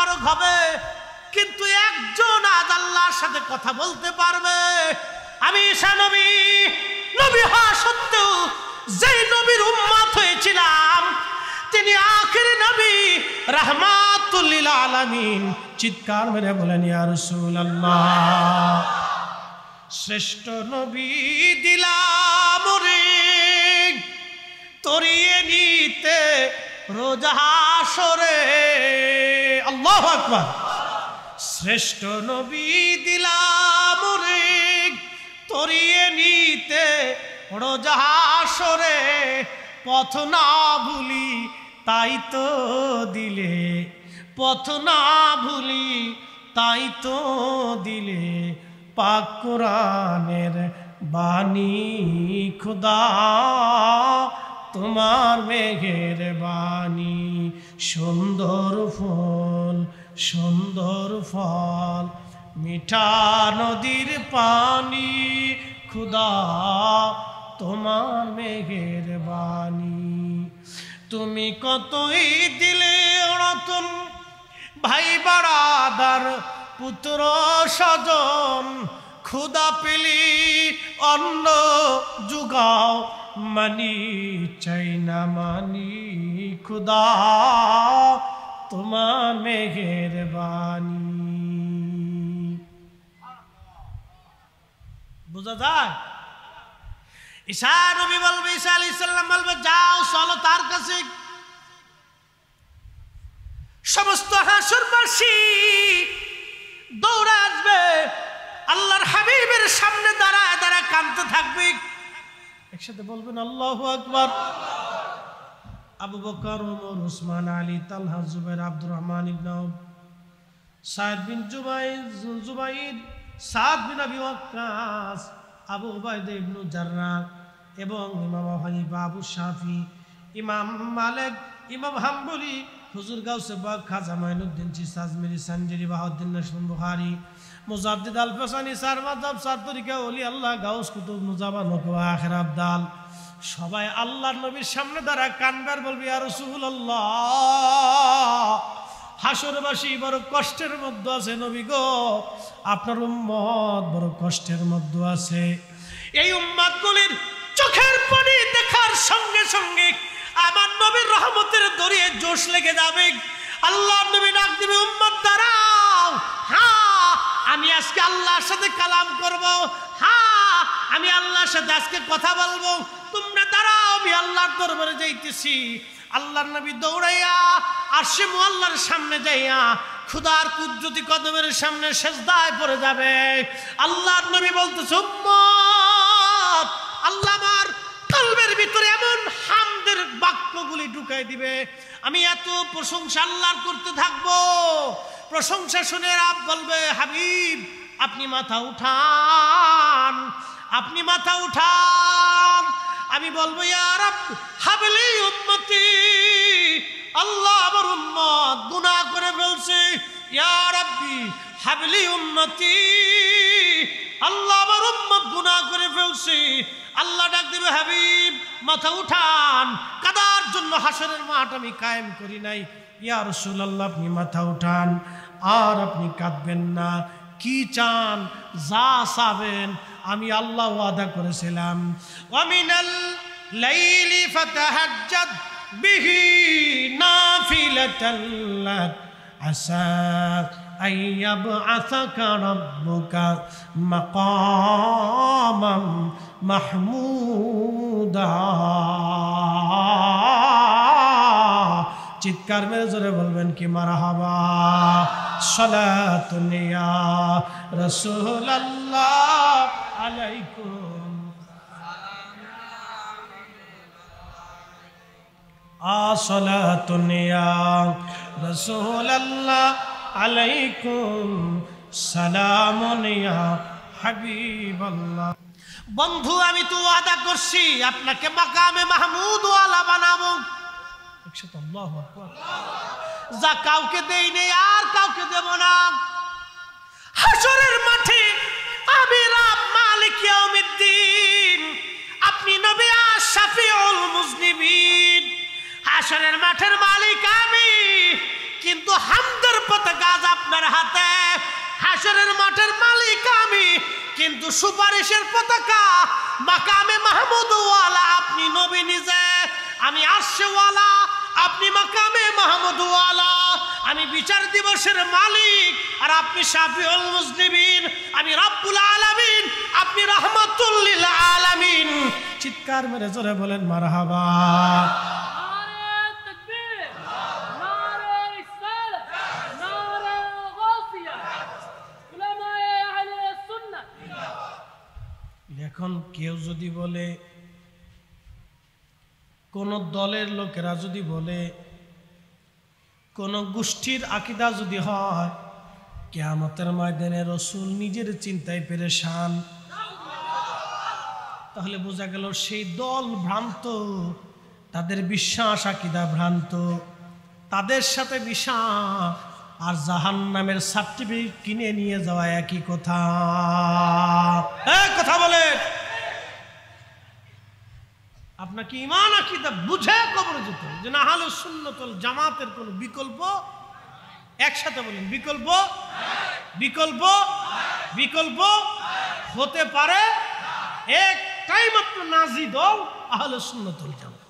মোবারক হবে, কিন্তু একজন আজ আল্লাহর সাথে কথা বলতে পারবে। আমি ঈসা নবী, নবী হওয়া সত্ত্বেও যেই নবীর উম্মত হয়েছিলাম, তিনি আখিরি নবী রাহমাতুল লিল আলামিন। চিৎকার মেরে বলেন ইয়া রাসূলুল্লাহ। শ্রেষ্ঠ নবী দিলাম রে তরিয়ে নিতে রোজ হাসরে। আল্লাহু আকবার। শ্রেষ্ঠ নবী দিলাম রে তরিয়ে নিতে রোজ হাসরে। পথ না ভুলি তাই তো দিলে, পথ না ভুলি তাই তো দিলে পাক কোরআনের বাণী। খুদা তোমার মেঘের বাণী, সুন্দর ফুল সুন্দর ফল, মিঠা নদীর পানি। খুদা তোমার মেঘের বাণী। তুমি কতই দিলে রতন, ভাই বারাদার পুত্র স্বজন। খুদা পেলি অন্ন জুগাও, মানি চাই না মানি। খুদা তোমার মেঘের বাণী। বুঝা যায়? ঈসা নবী বলবে, ঈসা আলাইহিস সালাম বলবে, যাও চলো তার কাছে। সমস্ত হাসরবাসী দৌড়ে আসবে, আল্লাহর হাবিবের সামনে দাঁড়ায় দাঁড়ায় কাঁদতে থাকবে। একসাথে বলবেন আল্লাহু আকবার। আবু বকর, ওমর, উসমান, আলী, তালহা, জুবাইর, আব্দুর রহমান ইবনে আউফ, সাদ বিন জুবাইর, সাদ বিন আবি ওয়াক্কাস, আবু উবাইদা ইবনে জাররাহ এবং ইমাম আবু হানিফা, আবু শাফি, ইমাম মালিক, ইমাম হাম্বলি, হুজুর গাউসে বাগ, খাজা মাইনুদ্দিন চিশতি, আজমিরি, সানজারি, বাহাউদ্দিন নাশবন্দি, বুখারী, মুজাদ্দিদ আল-ফাসানি, সার মাযহাব, সার তরিকা, ওলি আল্লাহ, গাউস, কুতুব, নুজাবা, নকওয়া, আখির আবদাল, সবাই আল্লাহর নবীর সামনে দাঁড়ায় কানবার বলবে, ইয়া রাসূলুল্লাহ, হাসরবাসী বড় কষ্টের মধ্যে আছে নবী গো, আপনার উম্মত বড় কষ্টের মধ্যে আছে। এই উম্মতগুলির চোখের পানি দেখার সঙ্গে সঙ্গে আমার নবীর রহমতের দরিয়ে জোশ লেগে যাবে। আল্লাহর নবী ডাক দিবে, উম্মত দাঁড়াও, হ্যাঁ আমি আজকে আল্লাহর সাথে কালাম করব, হ্যাঁ আমি আল্লাহর সাথে আজকে কথা বলবো, তোমরা দাঁড়াও, আমি আল্লাহর দরবারে যাইতেছি। আল্লাহর নবী দৌড়াইয়া আরশে মুআল্লার সামনে যাইয়া খুদার কুদরতি কদমের সামনে সিজদায় পড়ে যাবে। আল্লাহর নবী বলতেছে, উম্মত, আল্লাহ আমার কলবের ভিতরে এমন হামদের বাক্যগুলি ঢুকাই দিবে, আমি এত প্রশংসা আল্লাহর করতে থাকবো। প্রশংসা শুনে রব বলবে, হাবিব আপনি মাথা উঠান, আপনি মাথা উঠান। আমি বলবো, ইয়া রব হাবলি উম্মতি, আল্লাহ আমার উম্মত গুনাহ করে ফেলছে, ইয়া রাব্বি হাবলি উম্মতি, আল্লাহ আমার উম্মত গুনাহ করে ফেলছে। আল্লাহ ডাক দিবে, হাবিব মাথা উঠান, কাদার জন্য হাসরের মাঠ আমি কায়েম করি নাই। ইয়া রাসূলুল্লাহ আপনি মাথা উঠান, আর আপনি কাঁদবেন না। কি চান, যা চাবেন আমি আল্লাহ ওয়াদা করেছিলাম, ওয়া মিনাল লাইলি ফাতাহাজ্জাদ বিহি নাফিলাতান লাক আসা আইয়াবআসাকা রাব্বুকা মাকামাম মাহমুদা। চিৎকার মেরে জোরে বলবেন কি মারহাবা। সালাতুন ইয়া রাসূলুল্লাহ আলাইকুম, আসসালাতুন ইয়া রাসূলুল্লাহ আলাইকুম, সালামুন ইয়া হাবিবাল্লাহ। বন্ধু আমি তো ওয়াদা করছি আপনাকে মাকামে মাহমুদ ওয়ালা বানাবো। একসাথে আল্লাহু আকবার। যা কাউকে দেই নেই আর কাউকে দেব না। হাসরের মাঠে আমি রব মালিক ইয়াউমিদ্দিন, আপনি নবী আশ-শাফিউল মুজনিবিন। হাসরের মাঠের মালিক আমি, কিন্তু হামদের পতাকা হাসরের মাঠের মালিক আমি, কিন্তু সুপারিশের পতাকা মাকামে মাহমুদ ওয়ালা আপনি নবী নিজে, আমি আরশে ওয়ালা আপনি মাকামে মাহমুদ ওয়ালা, আমি বিচার দিবসের মালিক আর আপনি শাফিউল মুজনিবিন, আমি রব্বুল আলামিন আপনি রাহমাতুল লিল আলামিন। চিৎকার মেরে জোরে বলেন মারহাবা। এখন কেউ যদি বলে, কোন দলের লোকেরা যদি বলে, কোন গোষ্ঠীর আকীদা যদি হয়, কিয়ামতের ময়দানে রাসূল নিজের চিন্তায় পেরেশান, তাহলে বোঝা গেল সেই দল ভ্রান্ত, তাদের বিশ্বাস আকীদা ভ্রান্ত, তাদের সাথে বিশ্বাস আর জাহান্নামের সার্টিফিকেট কিনে নিয়ে যাওয়া একই কথা। কথা বলে আপনার কি ঈমান আকীদা বুঝে কবরে যেতে, যে না আহলুস সুন্নাত ওয়াল জামাতের কোন বিকল্প, একসাথে বলেন বিকল্প, বিকল্প, বিকল্প হতে পারে একটাই মাত্র নাজি দল আহলুস সুন্নাত ওয়াল জামাত।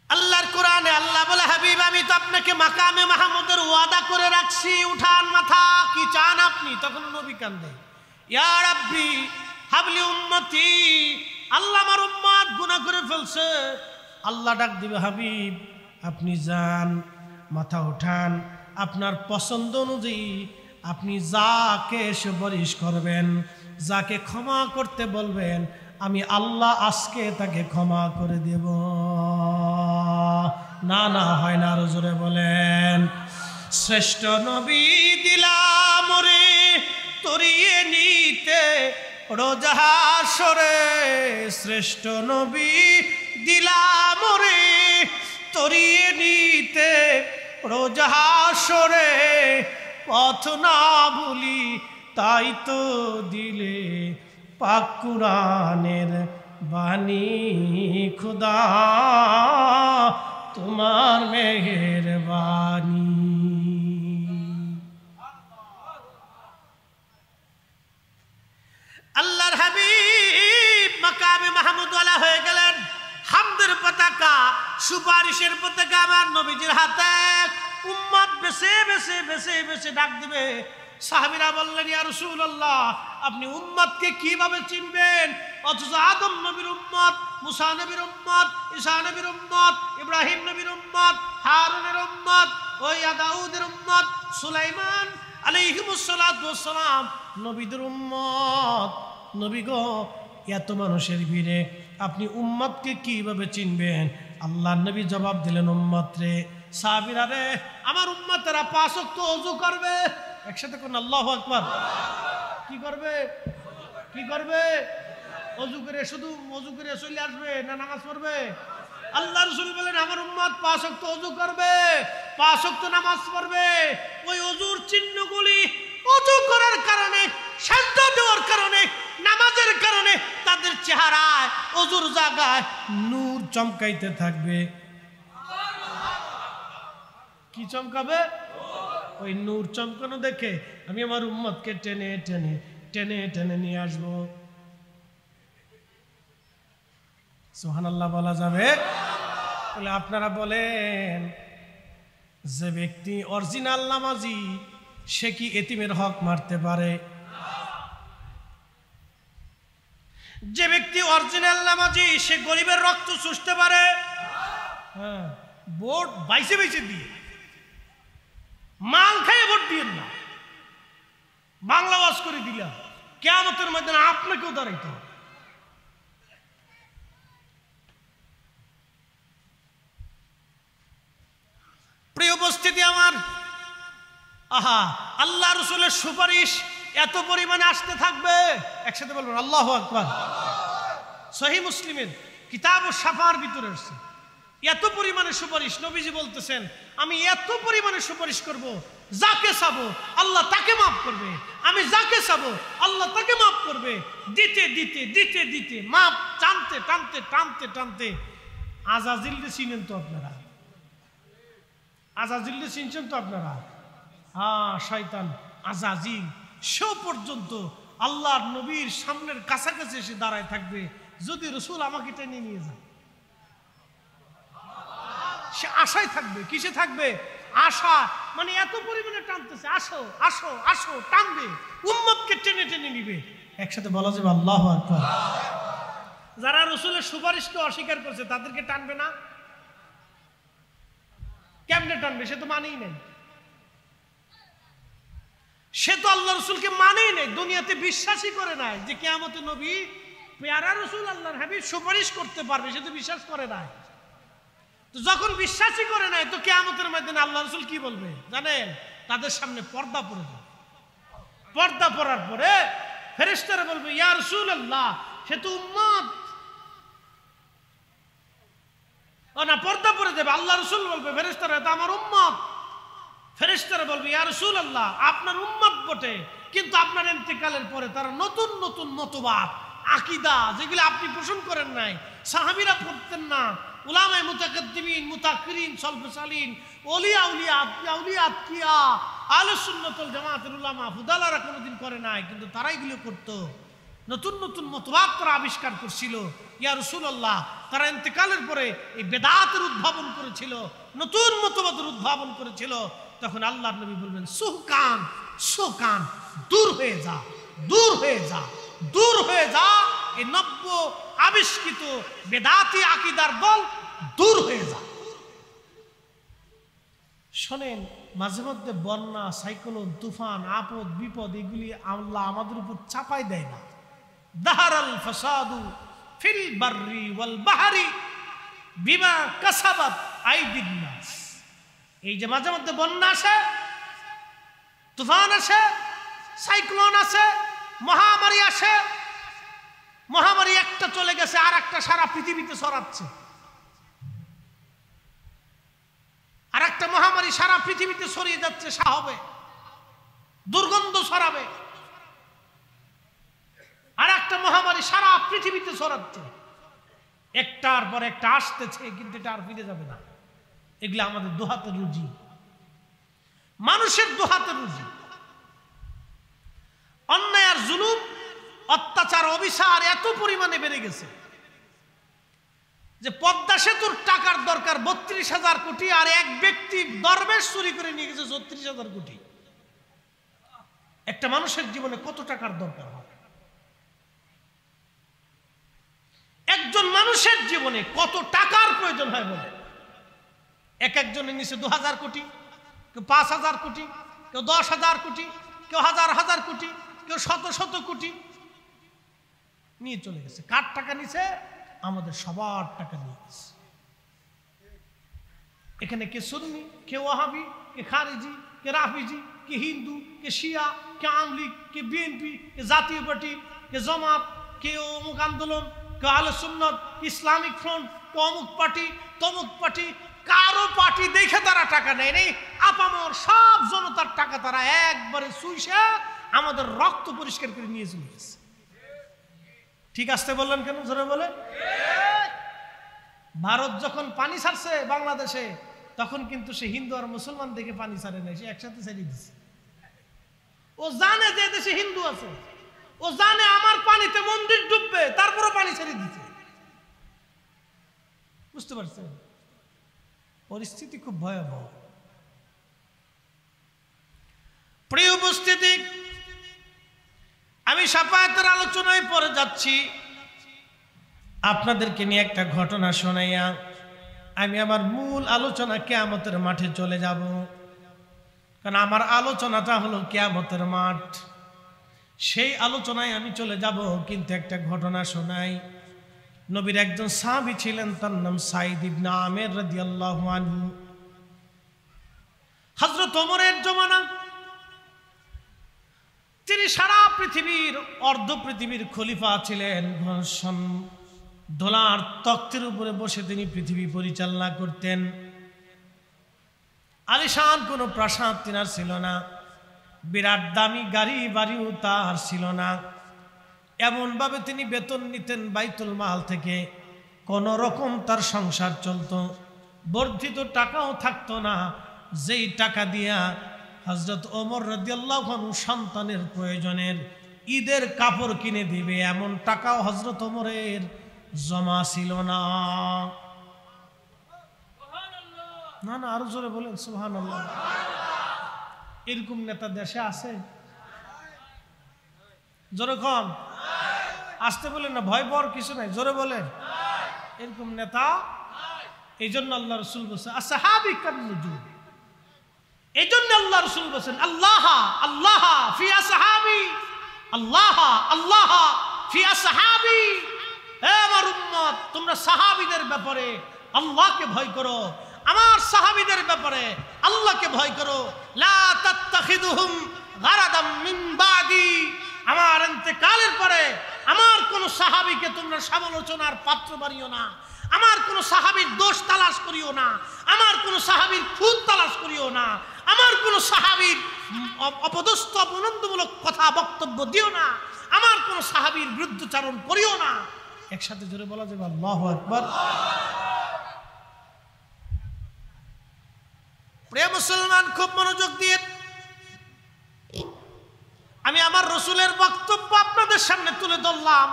আল্লাহর কোরআনে আল্লাহ বলে, হাবিব আমি তো আপনাকে মাকামে মাহমুদের ওয়াদা করে রাখছি, উঠান মাথা, কি চান আপনি? তখন নবী কান্দে, ইয়া রাব্বি হাবলি উম্মতি, আল্লাহ আমার উম্মত গুনাহ করে ফেলছে। আল্লাহ ডাক দিবে, হাবিব আপনি যান, মাথা উঠান, আপনার পছন্দ অনুযায়ী আপনি যাকে সুপারিশ করবেন, যাকে ক্ষমা করতে বলবেন, আমি আল্লাহ আজকে তাকে ক্ষমা করে দেব। না না হয় না, আরো জোরে বলেন। শ্রেষ্ঠ নবী দিলাম রে তরিয়ে নিতে রোজা হাসরে, শ্রেষ্ঠ নবী দিলাম রে তরিয়ে নিতে রোজা হাসরে, পথ না ভুলি তাই তো দিলে পাক কুরআনের বাণী, খুদা তোমার মেহেরবানি। আল্লাহর হাবিব মাকামে মাহমুদ ওয়ালা হয়ে গেলেন, হামদের পতাকা, সুপারিশের পতাকা আমার নবীজির হাতে। উম্মত বেছে বেছে বেছে বেছে ডাক দিবে। সাহাবীরা বললেন, ইয়া রাসূলুল্লাহ আপনি উম্মতকে কিভাবে চিনবেন? অথচ আদম নবীর উম্মত, মুসা নবীর উম্মত, ঈসা নবীর উম্মত, ইব্রাহিম নবীর উম্মত, হারুনের উম্মত, ওই দাউদের উম্মত, সুলাইমান আলাইহিমুস সালাতু ওয়াস সালাম নবীদের উম্মত। নবী গো, এত মানুষের ভিড়ে আপনি উম্মতকে কিভাবে চিনবেন? আল্লাহর নবী জবাব দিলেন, উম্মত রে, সাহাবীরা রে, আমার উম্মতেরা 5 ওয়াক্ত ওযু করবে। একসাথে কোন আল্লাহু আকবার। কি করবে? কি করবে? ওযু করে, শুধু ওযু করে চলে আসবে না নামাজ পড়বে? আল্লাহ রাসূল বলেন, আমার উম্মত 5 ওয়াক্ত ওযু করবে, 5 ওয়াক্ত নামাজ পড়বে। ওই ওযুর চিহ্নগুলি ওযু করার কারণে, সাজদা দেওয়ার কারণে, নামাজের কারণে তাদের চেহারায়, ওযুর জায়গায় নূর চমকাইতে থাকবে। কি চমকাবে? ওই নূর চমকানো দেখে আমি আমার উম্মতকে টেনে টেনে টেনে টেনে নিয়ে আসবো। সুবহানাল্লাহ বলা যাবে? বলে আপনারা বলেন, যে ব্যক্তি অরিজিনাল নামাজি সে কি এতিমের হক মারতে পারে? যে ব্যক্তি অরিজিনাল নামাজি সে গরিবের রক্ত চুষতে পারে? হ্যাঁ, ভোট বাইসে বাইসে দিয়ে, মাল খাইয়ে ভোট দিয়েন না। বাংলা ওয়াজ করে দিলাম, কিয়ামতের ময়দানে আপনাকেও দাঁড়াইতে হবে। প্রিয় উপস্থিতি আমার, আহা, আল্লাহ রাসূলের সুপারিশ এত পরিমাণে আসতে থাকবে। একসাথে বলবেন আল্লাহু আকবার। সহিহ মুসলিমের কিতাবুশ শাফার ভিতরে আছে এত পরিমাণে সুপারিশ। নবীজি বলতেছেন, আমি এত পরিমাণে সুপারিশ করব, যাকে চাবো আল্লাহ তাকে মাফ করবে, আমি যাকে চাবো আল্লাহ তাকে মাফ করবে। দিতে দিতে দিতে দিতে মাফ টানতে টানতে টানতে টানতে আজাজিলকে চিনেন তো আপনারা? আজাজিল চিনছেন তো আপনারা? হ্যাঁ, শয়তান আজাজিল সে পর্যন্ত আল্লাহর নবীর সামনের কাছাকাছি এসে দাঁড়ায় থাকবে যদি রসুল আমাকে টেনে নিয়ে যায়। সে আশায় থাকবে। কিসে থাকবে? আশা। মানে এত পরিমাণে টানতেছে, আসো আসো আসো, টানবে, উম্মতকে টেনে টেনে নিবে। একসাথে বলা যাবে আল্লাহু আকবার। যারা রসুলের সুপারিশকে অস্বীকার করছে তাদেরকে টানবে না? কেমনে টানবে? সে তো মানেই নাই। সে তো আল্লাহ রসুলকে মানেই নাই, দুনিয়াতে বিশ্বাসই করে নাই যে কিয়ামতে নবী পেয়ারা রসুল আল্লাহর হাবিব সুপারিশ করতে পারবে। সে তো বিশ্বাস করে নাই। তো যখন বিশ্বাসই করে নাই তো কিয়ামতের ময়দানে আল্লাহ রসুল কি বলবে জানেন? তাদের সামনে পর্দা পড়ে যাবে। পর্দা পড়ার পরে ফেরেশতারা বলবে, ইয়া রাসূলুল্লাহ, সে তো উম্মত। ও না, পর্দা পড়ে যাবে। আল্লাহ রসুল বলবে, ফেরেশতারা, এটা আমার উম্মত। ফেরেশতারা বলবে, ইয়া রাসূলুল্লাহ, আপনার উম্মত বটে, কিন্তু আপনার ইন্তেকালের পরে তারা নতুন নতুন মতবাদ, আকীদা, যেগুলো আপনি পোষণ করেন নাই, সাহাবীরা পড়তেন না, উলামায়ে মুতাকাদ্দিমিন, মুতাআখিরিন, সালফে সালিহিন, ওলিয়া উলিয়া, আউলিয়া আতকিয়া, আহলুস সুন্নাত ওয়াল জামাতের উলামা ফুদালারা কোনোদিন করে নাই, কিন্তু তারা এগুলো করত। নতুন নতুন মতবাদ তারা আবিষ্কার করছিল। ইয়া রাসূলুল্লাহ, তারা ইন্তেকালের পরে এই বেদাতের উদ্ভাবন করেছিল, নতুন মতবাদের উদ্ভাবন করেছিল। তখন আল্লাহর নবী বলবেন, সুহকান সুহকান, দূর হয়ে যা, দূর হয়ে যা, দূর হয়ে যা, এই নব্য আবিষ্কৃত বেদাতি আকীদার দল দূর হয়ে যা। শোনেন, মাঝে মধ্যে বন্যা, সাইক্লোন, তুফান, আপদ বিপদ এগুলি আল্লাহ আমাদের উপর চাপাই দেয় না। দাহারাল ফাসাদু ফিল বাররি ওয়াল বাহরি বিমা কাসাবাত আইদিন নাস। এই যে মাঝে মধ্যে বন্যা আসে, তুফান আসে, সাইক্লোন আসে, মহামারী আসে, মহামারী একটা চলে গেছে আর একটা সারা পৃথিবীতে ছড়াচ্ছে। আর একটা মহামারী সারা পৃথিবীতে ছড়িয়ে যাচ্ছে, হবে দুর্গন্ধ ছড়াবে। আর একটা মহামারী সারা পৃথিবীতে ছড়াচ্ছে, একটার পর একটা আসতেছে, কিন্তু এটা আর ফিরে যাবে না। এগুলো আমাদের দুহাতের রুজি, মানুষের দুহাতের রুজি। অন্যায় আর জুলুম, অত্যাচার, অবিচার এত পরিমাণে বেড়ে গেছে যে পদ্মা সেতুর টাকার দরকার ৩২,০০০ কোটি, আর এক ব্যক্তি দরবেশ চুরি করে নিয়ে গেছে ৩৬,০০০ কোটি। একটা মানুষের জীবনে কত টাকার দরকার হয়? একজন মানুষের জীবনে কত টাকার প্রয়োজন হয় বলে? এক একজনের নিচে ২,০০০ কোটি, কেউ ৫,০০০ কোটি, কেউ ১০,০০০ কোটি, কেউ হাজার হাজার কোটি, কেউ শত শত কোটি নিয়ে চলে গেছে। কার টাকা নিছে? আমাদের সবার টাকা নিয়ে গেছে। এখানে কে সুন্নি, কে ওয়াহাবি, কে খারিজি, কে রাফিজি, কে হিন্দু, কে শিয়া, কে আওয়ামী লীগ, কে বিএনপি, কে জাতীয় পার্টি, কে জামাত, কে অমুক আন্দোলন, কে আহলে সুন্নাত, ইসলামিক ফ্রন্ট, কে অমুক পার্টি, তমুক পার্টি। কারো পার্টি দেখে তারা টাকা নেয় নেই, আপামর সব জনতার টাকা তারা একবারে চুইসা আমাদের রক্ত পরিষ্কার করে নিয়ে চলে গেছে। ঠিক আসতে বললেন কেন? জোরে বলে। ভারত যখন পানি ছাড়ছে বাংলাদেশে, তখন কিন্তু সে হিন্দু আর মুসলমান দেখে পানি ছাড়ে নাই, সে একসাথে ছাড়িয়ে দিচ্ছে। ও জানে যে দেশে হিন্দু আছে, ও জানে আমার পানিতে মন্দির ডুববে, তারপরও পানি ছাড়িয়ে দিচ্ছে। বুঝতে পারছেন? পরিস্থিতি খুব ভয়াবহ। প্রিয় উপস্থিতি, আমি শাফায়াতের আলোচনায় পরে যাচ্ছি। আপনাদেরকে নিয়ে একটা ঘটনা শোনাইয়া আমি আমার মূল আলোচনা কিয়ামতের মাঠে চলে যাব। কারণ আমার আলোচনাটা হলো কিয়ামতের মাঠ, সেই আলোচনায় আমি চলে যাব। কিন্তু একটা ঘটনা শোনাই। নবীর একজন সাহাবী ছিলেন, তার নাম সাঈদ ইবনে আমের রাদিয়াল্লাহু আনহু। হযরত ওমরের জমানা, তিনি সারা পৃথিবীর, অর্ধ পৃথিবীর খলিফা ছিলেন। ঘর্ষণ দোলার তখ্তের উপরে বসে তিনি পৃথিবী পরিচালনা করতেন। আলিশান কোনো প্রাসাদ তিনার ছিল না, বিরাট দামি গাড়ি বাড়িও তার ছিল না। এমনভাবে তিনি বেতন নিতেন বাইতুল মাল থেকে, কোন রকম তার সংসার চলত। বর্ধিত টাকাও থাকতো না, যেই টাকা দিয়া হযরত ওমর রাদিয়াল্লাহু আনহু সন্তানের প্রয়োজনের ঈদের কাপড় কিনে দিবে এমন টাকাও হযরত ওমরের জমা ছিল না। না না, আরো জোরে বলেন সুবহানাল্লাহ। এরকম নেতা দেশে আছে? জোরে কন, আসতে বলেন না, ভয় পাওয়ার কিছু নাই, জোরে বলেন। এরকম নেতা, এই জন্য আল্লাহ রসুল বলছেন আসহাবী কান্নুজুম। এই জন্য আল্লাহ রসুল বলছেন আল্লাহ আল্লাহ ফি আসহাবী, আল্লাহ আল্লাহ ফি আসহাবী। হে আমার উম্মত, তোমরা সাহাবীদের ব্যাপারে আল্লাহকে ভয় করো, আমার সাহাবীদের ব্যাপারে আল্লাহকে ভয় করো। লা তাত্তাখিদুহুম গারাদাম মিন বাদি, আমার ইন্তেকালের পরে আমার কোন সাহাবীকে তোমরা সমালোচনার পাত্র বানিও না, আমার কোন সাহাবীর দোষ তালাশ করিও না, আমার কোন সাহাবীর খুঁত তালাশ করিও না, আমার কোন সাহাবীর অপদস্থ অপনন্দমূলক কথা বক্তব্য দিও না, আমার কোন সাহাবীর বিরুদ্ধচারণ করিও না। একসাথে জোরে বলা যাবে আল্লাহু আকবার। প্রিয় মুসলমান, খুব মনোযোগ দিয়ে আমি আমার রসুলের বক্তব্য আপনাদের সামনে তুলে ধরলাম।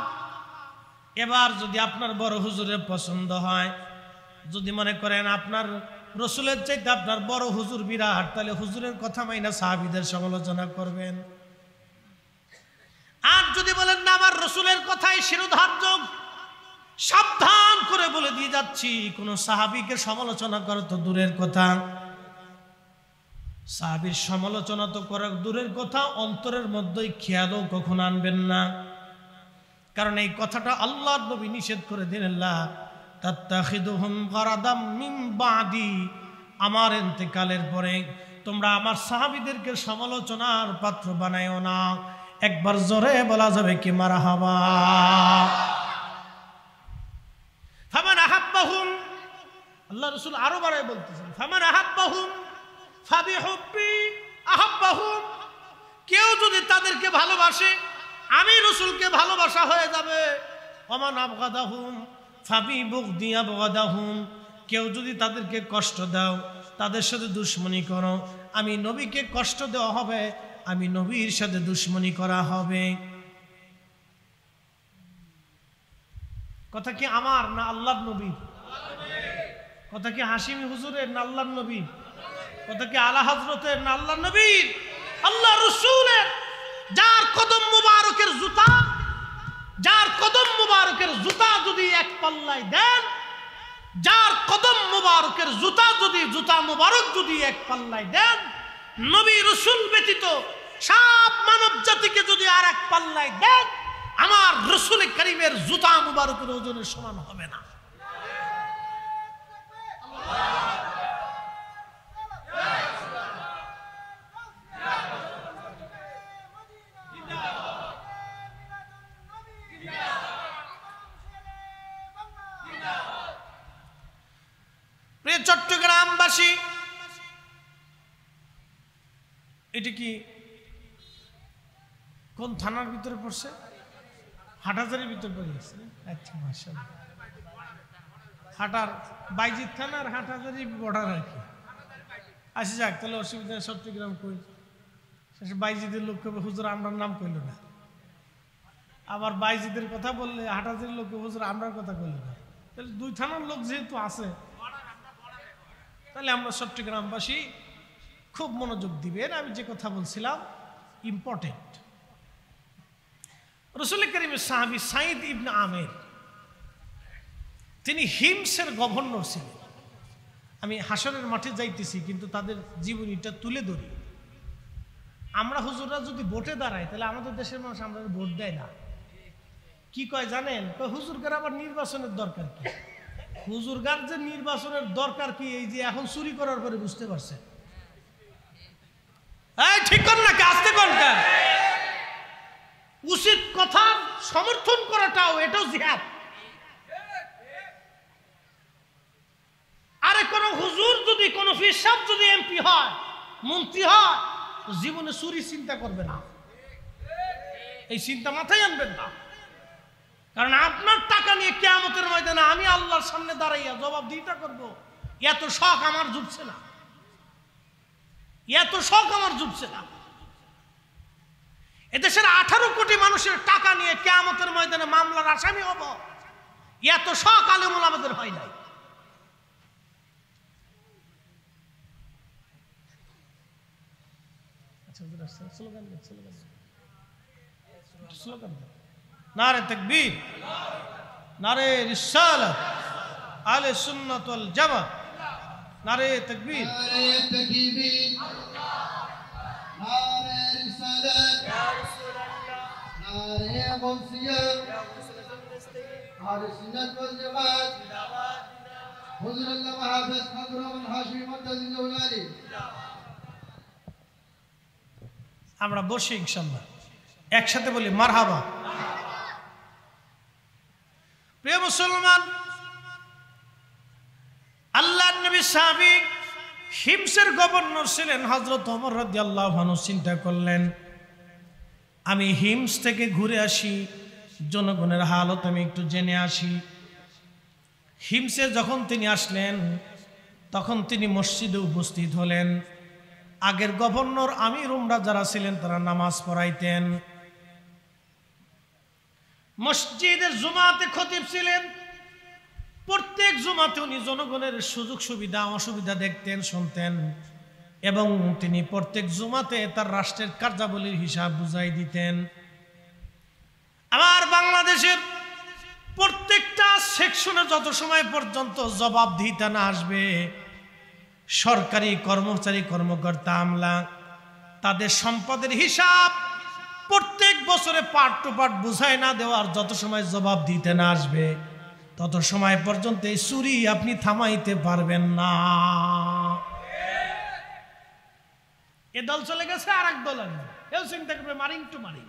এবার যদি আপনার বড় হুজুরের পছন্দ হয়, যদি মনে করেন আপনার রসুলের চাইতে আপনার বড় হুজুর বিরাট, তাহলে হুজুরের কথা মাইনা সাহাবীদের সমালোচনা করবেন। আর যদি বলেন না আমার রসুলের কথাই শিরোধার্য, সাবধান করে বলে দিয়ে যাচ্ছি, কোন সাহাবীকে সমালোচনা করা তো দূরের কথা, সাহাবীর সমালোচনা তো করা দূরের কথা, অন্তরের মধ্যেই খেয়ালও কখনো আনবেন না। কারণ এই কথাটা আল্লাহর নবী নিষেধ করে দিলেন, লা তাত্তাখিদুহুম গারাদাম মিন বাদি, আমার ইন্তেকালের পরে তোমরা আমার সাহাবীদেরকে সমালোচনার পাত্র বানায়ও না। একবার জোরে বলা যাবে কি মারহাবা। ফামান আহাব্বাহুম, আল্লাহ রাসূল আরো বাড়ায় বলতেছেন, ফামান আহাব্বাহুম ফাবিহুব্বি আহাব্বাহুম, কেউ যদি তাদেরকে ভালোবাসে আমি রসুলকে ভালোবাসা হয়ে যাবে। ওমান আবগাদাহুম ফাবিবুগদি আবগাদাহুম, কেউ যদি তাদেরকে কষ্ট দাও, তাদের সাথে দুশমনি করো, আমি নবীকে কষ্ট দেওয়া হবে, আমি নবীর সাথে দুশমনি করা হবে। কথা কি আমার না আল্লাহর নবীর? কথা কি হাশিমি হুজুরের না আল্লাহর নবীর? কথা কি আলা হযরতের না আল্লাহর নবীর? আল্লাহ রসুলের। যার কদম মুবারকের জুতা, যার কদম মুবারকের জুতা যদি এক পাল্লায় দেন, যার কদম মুবারকের জুতা যদি জুতা মুবারক যদি এক পাল্লায় দেন, নবী রসুল ব্যতীত সব মানব জাতিকে যদি আর এক পাল্লায় দেন, আমার রসুল করিমের জুতা মুবারকের ওজনের সমান হবে না। চট্টগ্রামবাসী, এটি কি কোন থানার ভিতরে পড়ছে? হাটহাজারীর ভিতরে পড়ে গেছে। আচ্ছা, মাশাআল্লাহ। হাটার বাইজিৎ থানার হাটহাজারী বর্ডার আর কি। আচ্ছা যাক, তাহলে অসুবিধা। চট্টগ্রাম কই শেষে বাইজিদের লোক কবে হুজুর আমরার নাম কইল না, আবার বাইজিদের কথা বললে হাটহাজারীর লোক হুজুর আমরার কথা কইল না। তাহলে দুই থানার লোক যেহেতু আছে, তাহলে আমরা চট্টগ্রামবাসী খুব মনোযোগ দিবেন। আমি যে কথা বলছিলাম ইম্পর্টেন্ট। রাসূল কারীমের সাহাবী সাঈদ ইবনে আমের, তিনি হিমসের গভর্নর ছিলেন। আমি হাসরের মাঠে যাইতেছি, কিন্তু তাদের জীবনীটা তুলে ধরি। আমরা হুজুররা যদি ভোটে দাঁড়াই, তাহলে আমাদের দেশের মানুষ আমরা ভোট দেয় না। কি কয় জানেন? হুজুরগার আবার নির্বাচনের দরকার কি? হুজুরগার যে নির্বাচনের দরকার কি, এই যে এখন চুরি করার পরে বুঝতে পারছে। ঠিক কর না, আসতে কর। উচিত কথা সমর্থন করাটাও এটাও জিহাদ। আরে কোন হুজুর যদি, কোন পীর সাহেব যদি এমপি হয়, মন্ত্রী হয়, জীবনে চুরি চিন্তা করবে না। এই চিন্তা মাথায় আনবেন না। কারণ আপনার টাকা নিয়ে কিয়ামতের ময়দানে আমি আল্লাহর সামনে দাঁড়াইয়া জবাবদিহিতা করব, এত শখ আমার জুটছে না। এত শখ আমার জুটছে না। এদেশের 18 কোটি মানুষের টাকা নিয়ে কিয়ামতের ময়দানে মামলার আসামি হব, এত শখ আলেমুল আমাদের হয় নাই। নারে তাকবীর, নারে রিসালাত, আহলে সুন্নাত ওয়াল জামাত, নারে তাকবীর, নারে তাকবীর, নারে রিসালাত, নারে গাউসিয়া, আহলে সুন্নাত ওয়াল জামাত, হুজুর আল্লাহ হাফেজ হযরত হাশিম মুতাজিল্লাহ আলী। আমরা বসি ইনশাআল্লাহ, একসাথে বলি মারহাবা। প্রিয় মুসলমান, আল্লাহর নবী সাহাবী হিমসের গভর্নর ছিলেন হযরত ওমর রাদিয়াল্লাহু আনহু। চিন্তা করলেন, আমি হিমস থেকে ঘুরে আসি, জনগণের হালত আমি একটু জেনে আসি। হিমসে যখন তিনি আসলেন তখন তিনি মসজিদে উপস্থিত হলেন। আগের গভর্নর আমির উমরা যারা ছিলেন তারা নামাজ পড়াইতেন। মসজিদের জুমাতে খতিব ছিলেন। প্রত্যেক জুমাতে উনি জনগণের সুযোগ সুবিধা অসুবিধা দেখতেন, শুনতেন, এবং তিনি প্রত্যেক জুমাতে তার রাষ্ট্রের কার্যাবলীর হিসাব বুঝাই দিতেন। আমার বাংলাদেশের প্রত্যেকটা সেকশনে যত সময় পর্যন্ত জবাবদিহিতা না আসবে, সরকারি কর্মচারী কর্মকর্তা আমলা তাদের সম্পদের হিসাব প্রত্যেক বছরে পার্ট টু পার্ট বুঝাই না দেওয়ার যত সময় জবাব দিতে না আসবে, তত সময় পর্যন্ত এই চুরি আপনি থামাইতে পারবেন না। এ দল চলে গেছে, আর এক দল আসবে, কেউ চিন্তা করবে মারিং টু মারিং।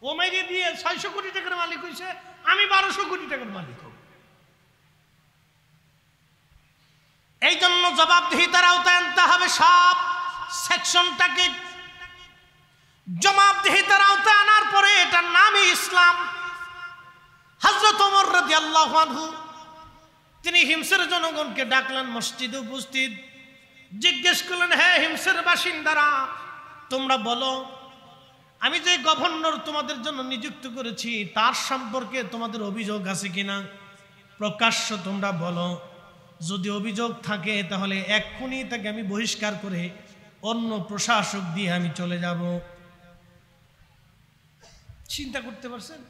ও মেরে দিয়ে 600 কোটি টাকার মালিক হয়েছে, আমি 1200 কোটি টাকার মালিক হব। এই জন্য জবাবদিহিতার আওতায় আনতে হবে সব সেকশনটাকে। জবাবদিহিতার আওতায় আনার পরে এটার নামই ইসলাম। হযরত ওমর রাদিয়াল্লাহু আনহু তিনি হিমসের জনগণকে ডাকলেন, মসজিদে উপস্থিত, জিজ্ঞেস করলেন, হ্যাঁ হিমসের বাসিন্দারা, তোমরা বলো, আমি যে গভর্নর তোমাদের জন্য নিযুক্ত করেছি তার সম্পর্কে তোমাদের অভিযোগ আছে কিনা? প্রকাশ্য তোমরা বলো। যদি অভিযোগ থাকে তাহলে এক্ষুনি তাকে আমি বহিষ্কার করে অন্য প্রশাসক দিয়ে আমি চলে যাব। চিন্তা করতে পারছেন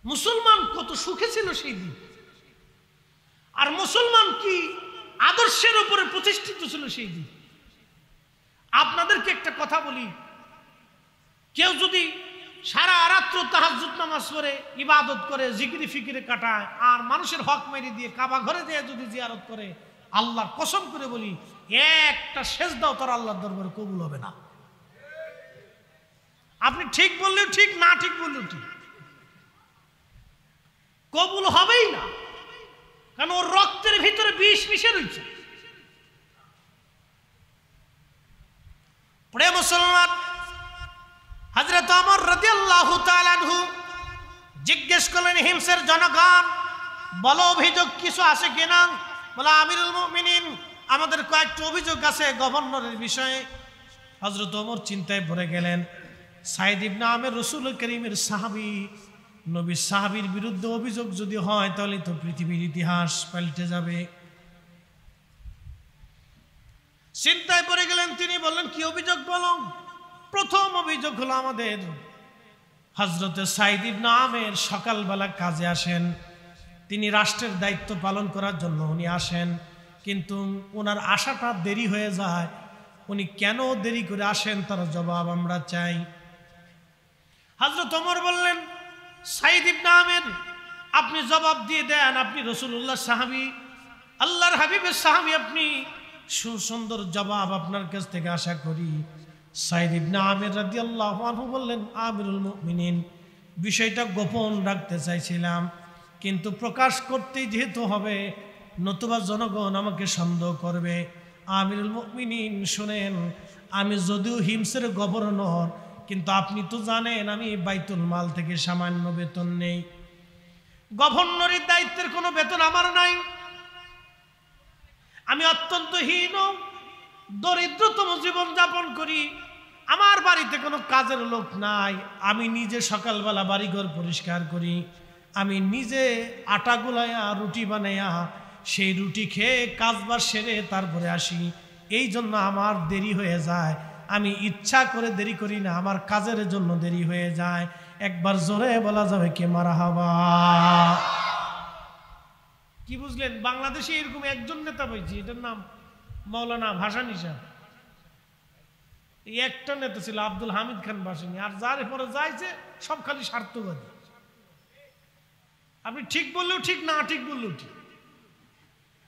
মুসলমান কত সুখে ছিল সেই দিন, আর মুসলমান কি আদর্শের উপরে প্রতিষ্ঠিত ছিল সেই দিন। আপনাদেরকে একটা কথা বলি, কেউ যদি সারা রাত্র তাহাজ্জুদ নামাজ পড়ে ইবাদত করে জিকিরি ফিকিরে কাটায় আর মানুষের হক মেরে দিয়ে কাবা ঘরে দিয়ে যদি জিয়ারত করে, আল্লাহর কসম করে বলি একটা সেজদাও তার আল্লাহর দরবারে কবুল হবে না। আপনি ঠিক বললেও ঠিক, না ঠিক বললেও ঠিক, কবুল হবেই না, কারণ ওর রক্তের ভিতরে বিষ মিশে রয়েছে। প্রিয় মুসলমান, হযরত ওমর রাদিয়াল্লাহু তাআলা আনহু জিজ্ঞেস করলেন, হিমসের জনগণ বলো অভিযোগ কিছু আছে কিনা? বলে, আমিরুল মুমিনিন, আমাদের কয়েকটা অভিযোগ আছে গভর্নরের বিষয়ে। হযরত ওমর চিন্তায় পড়ে গেলেন। সাইদ ইবনে আমের রাসূল করিমের সাহাবী, নবী সাহাবীর বিরুদ্ধে অভিযোগ যদি হয় তাহলে তো পৃথিবীর ইতিহাস পাল্টে যাবে। চিন্তায় পড়ে গেলেন। তিনি বললেন, কি অভিযোগ বলো? প্রথম অভিযোগ হলো, আমাদের হযরত সাইদ ইবনে আমের সকালবেলা কাজে আসেন, তিনি রাষ্ট্রের দায়িত্ব পালন করার জন্য উনি আসেন, কিন্তু ওনার আসাটা দেরি হয়ে যায়। উনি কেন দেরি করে আসেন তার জবাব আমরা চাই। হযরত ওমর বললেন, সাইদ ইবনে আমের, আপনি জবাব দিয়ে দেন, আপনি রাসূলুল্লাহ সাহাবী, আল্লাহর হাবিবের সাহাবী, আপনি সুন্দর জবাব আপনার কাছ থেকে আশা করি। সাইদ ইবনে আমের রাদিয়াল্লাহু আনহু বললেন, আমিরুল মুমিনিন, বিষয়টা গোপন রাখতে চাইছিলাম, কিন্তু প্রকাশ করতেই যেহেতু হবে, নতুবা জনগণ আমাকে সন্দেহ করবে। আমিরুল মুমিনিন শুনেন, আমি যদিও হিমসের গভর্নর, কিন্তু আপনি তো জানেন আমি বাইতুল মাল থেকে সামান্য বেতন নেই। গভর্নরের দায়িত্বের কোনো বেতন আমার নাই, আমি অত্যন্ত হীন, দরিদ্রতম জীবন যাপন করি, আমার বাড়িতে কোনো কাজের লোক নাই, আমি নিজে সকালবেলা বাড়িঘর পরিষ্কার করি, আমি নিজে আটা গুলাইয়া রুটি বানাইয়া সেই রুটি খেয়ে কাজবাজ সেরে তারপরে আসি, এই জন্য আমার দেরি হয়ে যায়। আমি ইচ্ছা করে দেরি করি না, আমার কাজের জন্য দেরি হয়ে যায়। একবার জোরে বলা যাবে কে মারহাবা। কি বুঝলেন? বাংলাদেশে এরকম একজন নেতা পেয়েছি, এটার নাম মৌলানা ভাসানী সাহেব। এই একটা নেতা ছিল আব্দুল হামিদ খান ভাসানী, আর যার পরে যাইছে সব খালি স্বার্থবাদী। আপনি ঠিক বললেও ঠিক, না ঠিক বললেও ঠিক,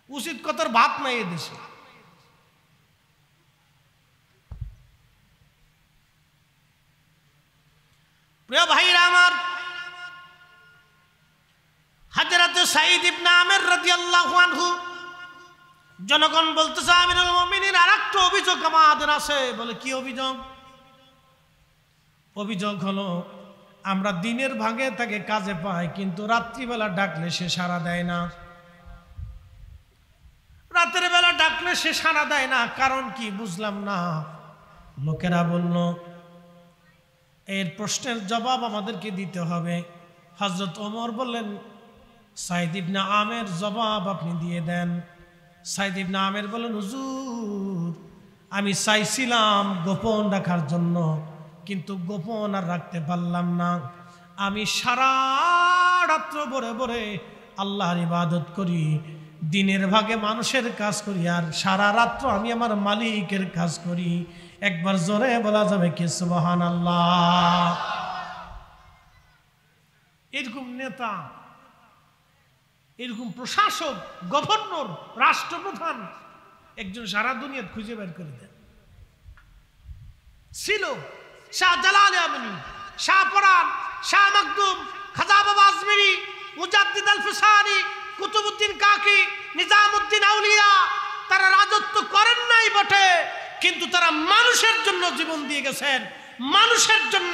উচিত কথার ভাত নাই এদেশে। প্রিয় ভাইরা আমার, হযরত সাঈদ ইবনে আমির রাদিয়াল্লাহু আনহু, জনগণ বলতেছে আমিরুল মুমিনিন আরেকটা অভিযোগ আমাদের আছে। বলে কি অভিযোগ? অভিযোগ হলো আমরা দিনের ভাগে তাকে কাজে পাই, কিন্তু রাত্রিবেলা ডাকলে সে সাড়া দেয় না। রাতের বেলা ডাকলে সে সাড়া দেয় না, কারণ কি বুঝলাম না। লোকেরা বলল এর প্রশ্নের জবাব আমাদেরকে দিতে হবে। হযরত ওমর বললেন সাঈদ ইবনে আমির জবাব আপনি দিয়ে দেন। সাঈদ ইবনে আমির বললেন হুজুর আমি চাইছিলাম গোপন রাখার জন্য, কিন্তু গোপন আর রাখতে পারলাম না। আমি সারা রাত্র ভরে ভরে আল্লাহর ইবাদত করি, দিনের ভাগে মানুষের কাজ করি, আর সারা রাত্র আমি আমার মালিকের কাজ করি। একবার জোরে বলা যাবে কি সুবহানাল্লাহ। এরকম নেতা, এরকম প্রশাসক, গভর্নর, রাষ্ট্রপ্রধান একজন সারা দুনিয়া খুঁজে বের করে দেন ছিল। শাহ জালাল আমিনী, শাহ পরান, শাহ মাকদুম, খাজা বাবা আজমিরি, মুজাদ্দিদ আল ফিসানি, কুতুবউদ্দিন কাকি, নিজামউদ্দিন আউলিয়া, তারা রাজত্ব করেন নাই বটে, কিন্তু তারা মানুষের জন্য জীবন দিয়ে গেছেন। মানুষের জন্য,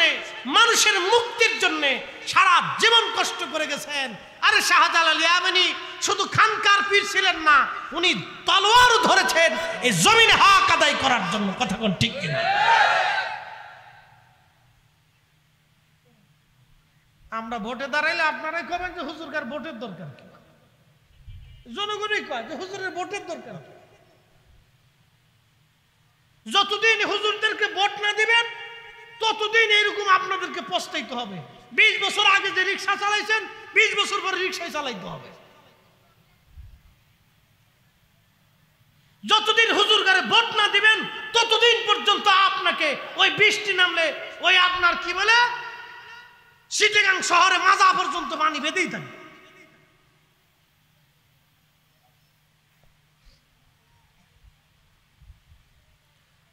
মানুষের মুক্তির জন্য সারা জীবন কষ্ট করে গেছেন। আরে শাহজালাল ইয়ামানি শুধু খানকার পীর ছিলেন না, উনি তলোয়ারও ধরেছেন এই জমিনে হক আদায় করার জন্য। কথা কোন ঠিক কিনা? আমরা ভোটে দাঁড়াইলে আপনারাই কবেন যে হুজুরকার ভোটের দরকার কি? জনগণই কয় যে হুজুরের ভোটের দরকার কি? যতদিন হুজুরদেরকে ভোট না দিবেন ততদিন এরকম আপনাদেরকে পস্তাইতে হবে। 20 বছর আগে যে রিক্সা চালাইছেন 20 বছর পরে রিক্সায় চালাইতে হবে। যতদিন হুজুরগারে ভোট না দিবেন ততদিন পর্যন্ত আপনাকে ওই বৃষ্টি নামলে ওই আপনার কি বলে চিটাগাং শহরে মাজা পর্যন্ত পানি বেঁধেই থাকে।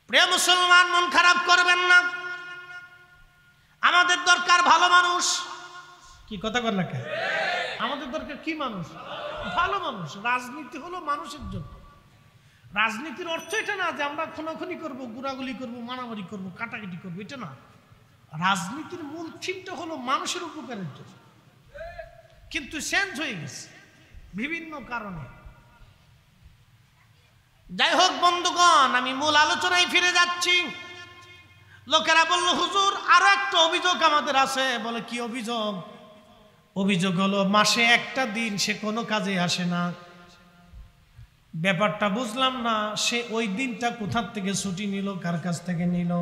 প্রিয় মুসলমান, মন খারাপ করবেন না। আমাদের দরকার ভালো মানুষ। কি কথা বল না কেন? আমাদের দরকার কি মানুষ? ভালো মানুষ। রাজনীতি হলো মানুষের জন্য। রাজনীতির অর্থ এটা না যে আমরা খুনাখুনি করবো, গুড়াগুলি করবো, মারামারি করবো, কাটাকাটি করবো, এটা না। রাজনীতির মূল থিমটা হলো মানুষের উপকারের জন্য, কিন্তু চেঞ্জ হয়ে গেছে বিভিন্ন কারণে। যাই হোক বন্ধুগণ, আমি মূল আলোচনায় ফিরে যাচ্ছি। লোকেরা বলল হুজুর আরো একটা অভিযোগ আমাদের আছে। বলে কি অভিযোগ? অভিযোগ হলো মাসে একটা দিন সে কোনো কাজে আসে না। ব্যাপারটা বুঝলাম না, সে ওই দিনটা কোথা থেকে ছুটি নিল, কার কাছ থেকে নিল?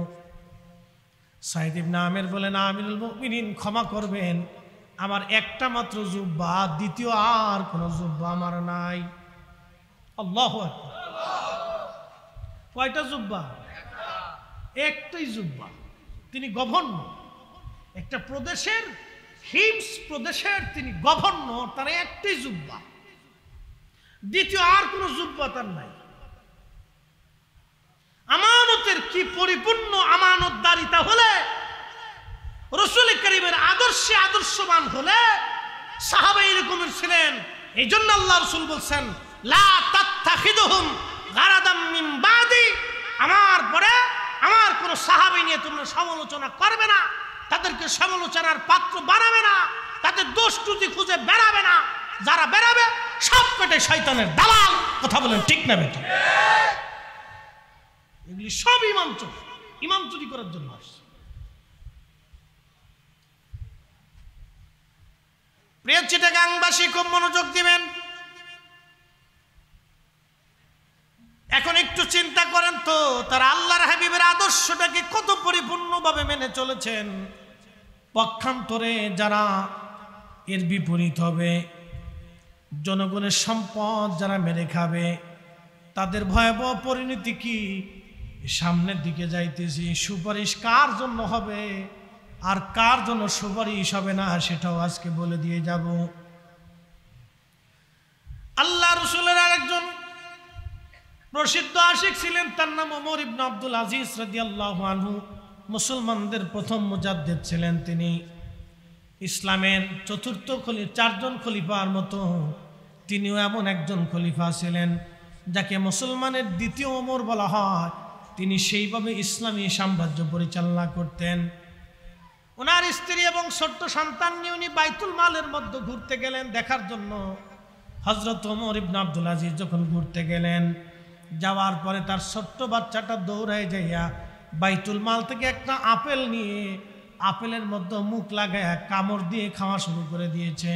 সাঈদ ইবনে আমির বলেন আমিরুল মুমিনিন ক্ষমা করবেন, আমার একটা মাত্র জুব্বা, দ্বিতীয় আর কোনো জুব্বা আমার নাই। আল্লাহু আকবার। কয়টা জুব্বা? একটাই জুব্বা। তিনি গভর্নর, একটা প্রদেশের, হিমস প্রদেশের তিনি গভর্নর, তার একটাই জুব্বা, দ্বিতীয় আর কোনো জুব্বা তার নাই। আমানতের কি পরিপূর্ণ আমানতদারিতা হলে, রাসূল কারীমের আদর্শে আদর্শবান হলে সাহাবা এরকমের ছিলেন। এই জন্য আল্লাহ রাসূল বলছেন লা তাত্তাখিদুহুম গারাদাম মিন বাদি, আমার পরে আমার কোন সাহাবী নিয়ে তোমরা সমালোচনা করবে না, তাদেরকে সমালোচনার পাত্র বানাবে না, তাদের দোষ ত্রুটি খুঁজে বেড়াবে না। যারা বেড়াবে সব পেটে শয়তানের দালাল। কথা বলেন ঠিক না বেটি? এগুলি সব ইমাম চোর, ইমাম চুরি করার জন্য আসছে। প্রিয় চিটাগাংবাসী খুব মনোযোগ দিবেন। এখন একটু চিন্তা করেন তো, তারা আল্লাহর হাবিবের আদর্শটাকে কত পরিপূর্ণভাবে মেনে চলেছেন। পক্ষান্তরে যারা এর বিপরীত হবে, জনগণের সম্পদ যারা মেরে খাবে, তাদের ভয়াবহ পরিণতি কি? সামনের দিকে যাইতেছি, সুপারিশ কার জন্য হবে আর কার জন্য সুপারিশ হবে না সেটাও আজকে বলে দিয়ে যাব। আল্লাহ রসুলের আরেকজন প্রসিদ্ধ আশিক ছিলেন, তার নাম ওমর ইবনে আব্দুল আজিজ রাদিয়াল্লাহু আনহু। মুসলমানদের প্রথম মুজাদ্দিদ ছিলেন তিনি। ইসলামের চতুর্থ চারজন খলিফার মতো তিনিও এমন একজন খলিফা ছিলেন যাকে মুসলমানের দ্বিতীয় ওমর বলা হয়। তিনি সেইভাবে ইসলামী সাম্রাজ্য পরিচালনা করতেন। ওনার স্ত্রী এবং ছোট্ট সন্তান নিয়ে উনি বাইতুল মালের মধ্যে ঘুরতে গেলেন দেখার জন্য। হযরত ওমর ইবনে আব্দুল আজিজ যখন ঘুরতে গেলেন, যাওয়ার পরে তার ছোট্ট বাচ্চাটা দৌড়ায় যাইয়া বাইতুল মাল থেকে একটা আপেল নিয়ে আপেলের মধ্যে মুখ লাগায় কামড় দিয়ে খাওয়া শুরু করে দিয়েছে।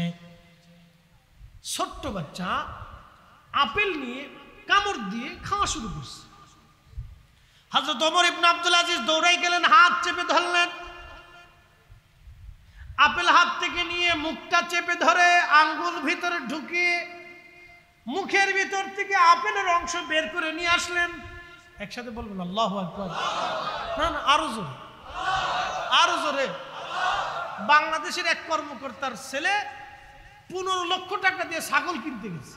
ছোট্ট বাচ্চা আপেল নিয়ে কামড় দিয়ে খাওয়া শুরু করছে। হযরত ওমর ইবনে আব্দুল আজিজ দৌড়াই গেলেন, হাত চেপে ধরলেন। আপেল হাত থেকে নিয়ে মুখটা চেপে ধরে আঙ্গুল ভিতরে ঢুকিয়ে মুখের ভিতর থেকে আপেলের অংশ বের করে নিয়ে আসলেন। একসাথে বলবেন আল্লাহু আকবার। না না, আরো জোরে, আরো জোরে। বাংলাদেশের এক কর্মকর্তার ছেলে 15 লক্ষ টাকা দিয়ে ছাগল কিনতে গেছে।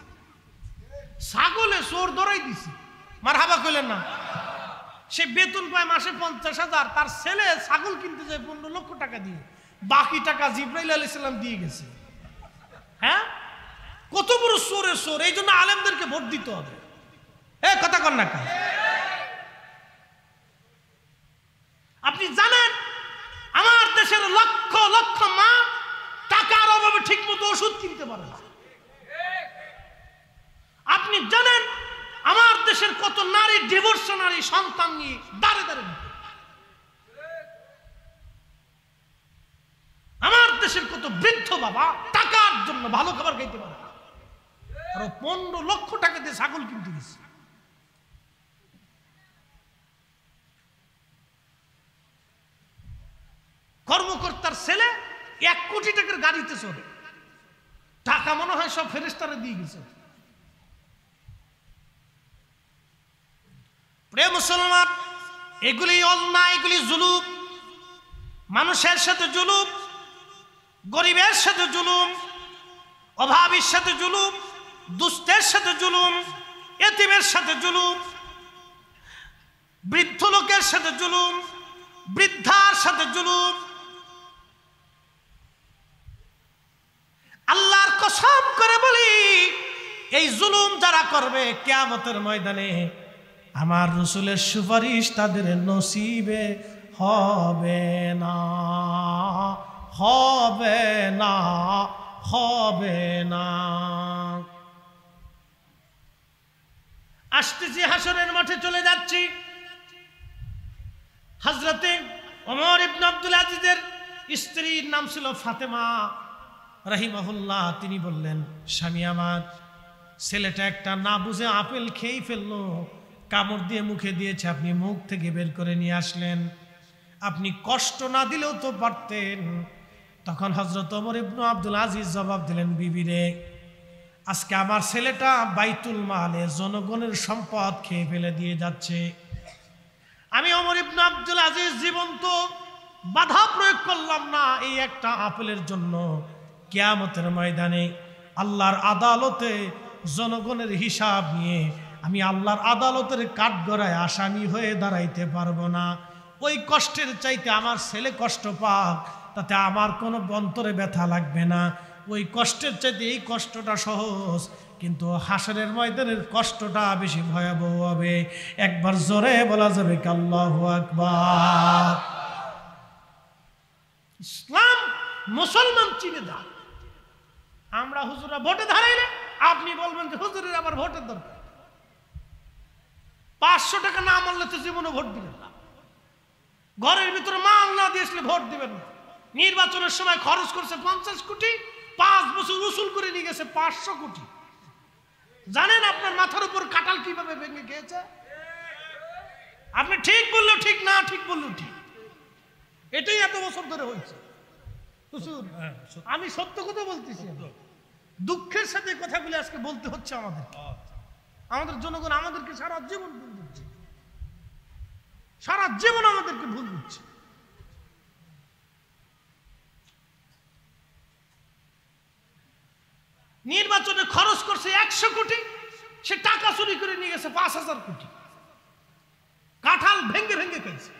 ছাগলে চোর ধরাই দিছে, মারহাবা কইলেন না? সে বেতন পায় মাসে 50,000, তার ছেলে ছাগল কিনতে যায় 15 লক্ষ টাকা দিয়ে। বাকি টাকা জিবরাইল আলাইহিস সালাম দিয়ে গেছে। হ্যাঁ, কত বড় চোরের চোর! এই জন্য আলেমদেরকে ভোট দিতে হবে। কথা কন না কেন? আপনি জানেন আমার দেশের লক্ষ লক্ষ মা টাকার অভাবে ঠিক মতো ওষুধ কিনতে পারে না। আপনি জানেন আমার দেশের কত নারী ডিভোর্স, নারী সন্তান নিয়ে দাঁড়ে দাঁড়ে। আমার দেশের কত বৃদ্ধ বাবা টাকার জন্য ভালো খাবার খাইতে পারে না, আর 15 লক্ষ টাকা দিয়ে ছাগল কিনতে গেছে। কর্মকর্তার ছেলে 1 কোটি টাকার গাড়িতে চলে, টাকা মনে হয় সব ফেরেশতারা দিয়ে গেছে। প্রিয় মুসলমান, এগুলি অন্যায়, এগুলি জুলুম। মানুষের সাথে জুলুম, গরিবের সাথে জুলুম, অভাবীর সাথে জুলুম, দুস্থের সাথে জুলুম, এতিমের সাথে জুলুম, বৃদ্ধ লোকের সাথে জুলুম, বৃদ্ধার সাথে জুলুম। আল্লাহর কসম করে বলি, এই জুলুম যারা করবে কিয়ামতের ময়দানে আমার রাসূলের সুপারিশ তাদের নসিবে হবে না, হবে না, হবে না। আসতেছি, হাসরের মাঠে চলে যাচ্ছি। হযরতে ওমর ইবনে আব্দুল আজিজের স্ত্রীর নাম ছিল ফাতেমা রাহিমাহুল্লাহ। তিনি বললেন, স্বামী আমার, ছেলেটা একটা না বুঝে আপেল খেয়ে ফেললো, কামড় দিয়ে মুখে দিয়েছে, আপনি মুখ থেকে বের করে নিয়ে আসলেন, আপনি কষ্ট না দিলেও তো পারতেন। তখন হযরত ওমর ইবনে আব্দুল আজিজ জবাব দিলেন, বিবি রে, আজকে আমার ছেলেটা বাইতুল মালে জনগণের সম্পদ খেয়ে ফেলে দিয়ে যাচ্ছে। আমি ওমর ইবনে আব্দুল আজিজ জীবন্ত বাধা প্রয়োগ করলাম না এই একটা আপেলের জন্য। কিয়ামতের ময়দানে আল্লাহর আদালতে জনগণের হিসাব নিয়ে আমি আল্লাহর আদালতের কাঠগড়ায় আসামি হয়ে দাঁড়াইতে পারবো না। ওই কষ্টের চাইতে আমার ছেলে কষ্ট পাক, তাতে আমার কোনো অন্তরে ব্যথা লাগবে না। ওই কষ্টের চাইতে এই কষ্টটা সহজ, কিন্তু হাসরের ময়দানের কষ্টটা বেশি ভয়াবহ হবে। একবার জোরে বলা যাবে কি আল্লাহু আকবার? ইসলাম মুসলমান চিনে দা। আমরা হুজুরা ভোটে দাঁড়াইলে আপনি বলবেন যে হুজুরের আবার ভোটের দরকার। 500 টাকা না মারলে তো জীবনে ভোট দিবেন না, ঘরের ভিতরে মাল না দিয়ে আসলে ভোট দিবেন না। নির্বাচনের সময় খরচ করছে 50 কোটি, 5 বছর উসুল করে নিয়ে গেছে 500 কোটি। জানেন আপনার মাথার উপর কাঁঠাল কিভাবে ভেঙে খেয়েছে? আপনি ঠিক বললেও ঠিক, না ঠিক বললেও ঠিক, এটাই এত বছর ধরে হয়েছে। আমি সত্য কথা বলতেছি, দুঃখের সাথে কথাগুলো আজকে বলতে হচ্ছে আমাদের জনগণ আমাদেরকে সারা জীবন ভুল বুঝছে, সারা জীবন আমাদেরকে ভুল বুঝছে। নির্বাচনে খরচ করছে 100 কোটি, সে টাকা চুরি করে নিয়ে গেছে 5000 কোটি, কাঁঠাল ভেঙ্গে ভেঙ্গে খেয়েছে।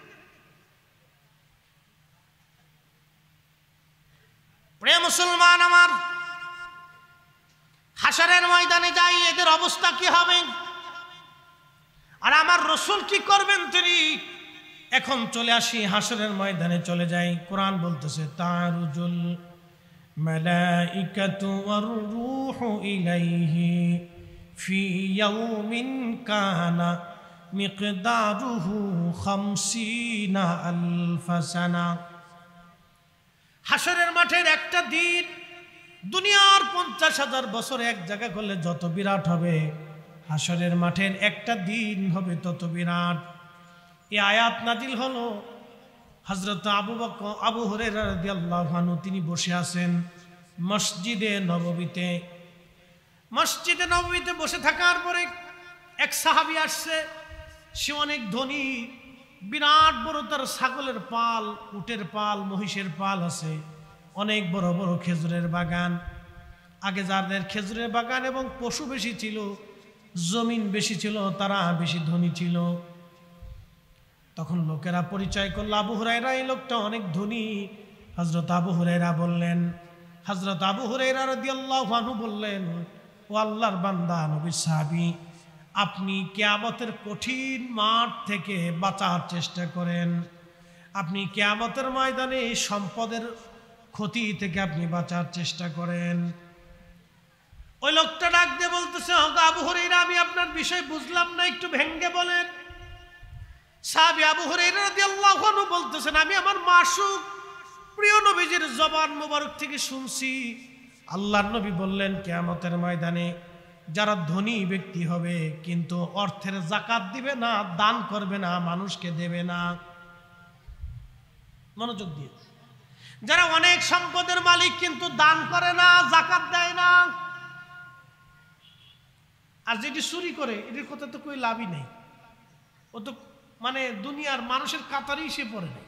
প্রিয় মুসলমান আমার, হাশরের ময়দানে যাই এদের অবস্থা কি হবে, আর আমার রসুল কি করবেন তিনি। এখন চলে আসি হাশরের ময়দানে, চলে যাই। কোরআন বলতেছে তারুজুল মালাইকাতু ওয়ার রূহু ইলাইহি ফি ইয়াউমিন কানা মিকদারুহু 50 আলফ সানা। হাশরের মাঠের একটা দিন দুনিয়ার 50,000 বছর এক জায়গা করলে যত বিরাট হবে, হাশরের মাঠের একটা দিন হবে তত বিরাট। এই আয়াত নাজিল হলো হযরত আবু হুরায়রা রাদিয়াল্লাহু আনহু, তিনি বসে আছেন মসজিদে নববীতে। মসজিদে নববীতে বসে থাকার পরে এক সাহাবী আসছে, সে অনেক ধনী, বিরাট বড় তার ছাগলের পাল, উটের পাল, মহিষের পাল আছে, অনেক বড় বড় খেজুরের বাগান। আগে যাদের খেজুরের বাগান এবং পশু বেশি ছিল, জমিন বেশি ছিল, তারা বেশি ধনী ছিল। তখন লোকেরা পরিচয় করলো আবু হুরায়রা এই লোকটা অনেক ধনী। হযরত আবু হুরায়রা বললেন, হযরত আবু হুরায়রা রাদিয়াল্লাহু আনহু বললেন, ও আল্লাহর বান্দা নবীর সাহাবী, আপনি কিয়ামতের কঠিন মাঠ থেকে বাঁচার চেষ্টা করেন, আপনি কিয়ামতের ময়দানে সম্পদের ক্ষতি থেকে আপনি বাঁচার চেষ্টা করেন। ওই লোকটা ডাক দিয়ে বলতেছে, আবু হুরায়রা, আমি আপনার বিষয় বুঝলাম না, একটু ভেঙ্গে বলেন। সাহাবী আবু হুরায়রা রাদিয়াল্লাহু আনহু বলতেছেন, আমি আমার মাসুক প্রিয় নবীজির জবান মোবারক থেকে শুনছি, আল্লাহর নবী বললেন কিয়ামতের ময়দানে যারা ধনী ব্যক্তি হবে কিন্তু অর্থের যাকাত দিবে না, দান করবে না, মানুষকে দেবে না। মনোযোগ দিয়ে, যারা অনেক সম্পদের মালিক কিন্তু দান করে না, যাকাত দেয় না, আর যেটি চুরি করে এটির কথা তো কই লাভই নেই। ও তো মানে দুনিয়ার মানুষের কাতারেই সে পড়ে নাই,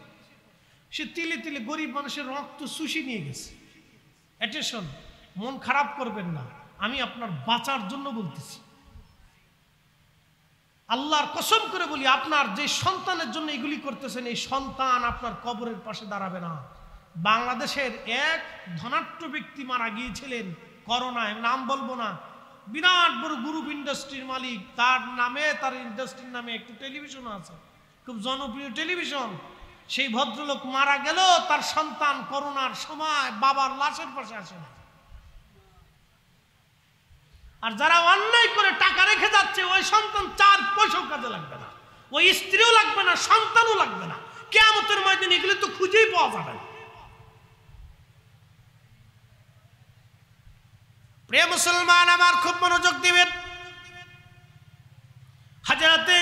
সে তিলে তিলে গরিব মানুষের রক্ত চুষি নিয়ে গেছে। অ্যাটেনশন, মন খারাপ করবেন না, আমি আপনার বাঁচার জন্য বলতেছি। আল্লাহর কসম করে বলি, আপনার যে সন্তানের জন্য এগুলি করতেছেন, এই সন্তান আপনার কবরের পাশে দাঁড়াবে না। বাংলাদেশের এক ধনাঢ্য ব্যক্তি মারা গিয়েছিলেন করোনায়, নাম বলবো না, বিরাট বড় গ্রুপ ইন্ডাস্ট্রির মালিক, তার নামে, তার ইন্ডাস্ট্রির নামে একটু টেলিভিশন আছে, খুব জনপ্রিয় টেলিভিশন। সেই ভদ্রলোক মারা গেল, তার সন্তান করোনার সময় বাবার লাশের পাশে আসে না। আর যারা অন্যায় করে টাকা রেখে যাচ্ছে, ওই সন্তান 4 পয়সাও কাজে লাগবে না, ওই স্ত্রীও লাগবে না, সন্তানও লাগবে না। কিয়ামতের ময়দানে এগুলো তো খুঁজেই পাওয়া যাবে না। প্রিয় মুসলমান আমার, খুব মনোযোগ দিবেন। হযরতে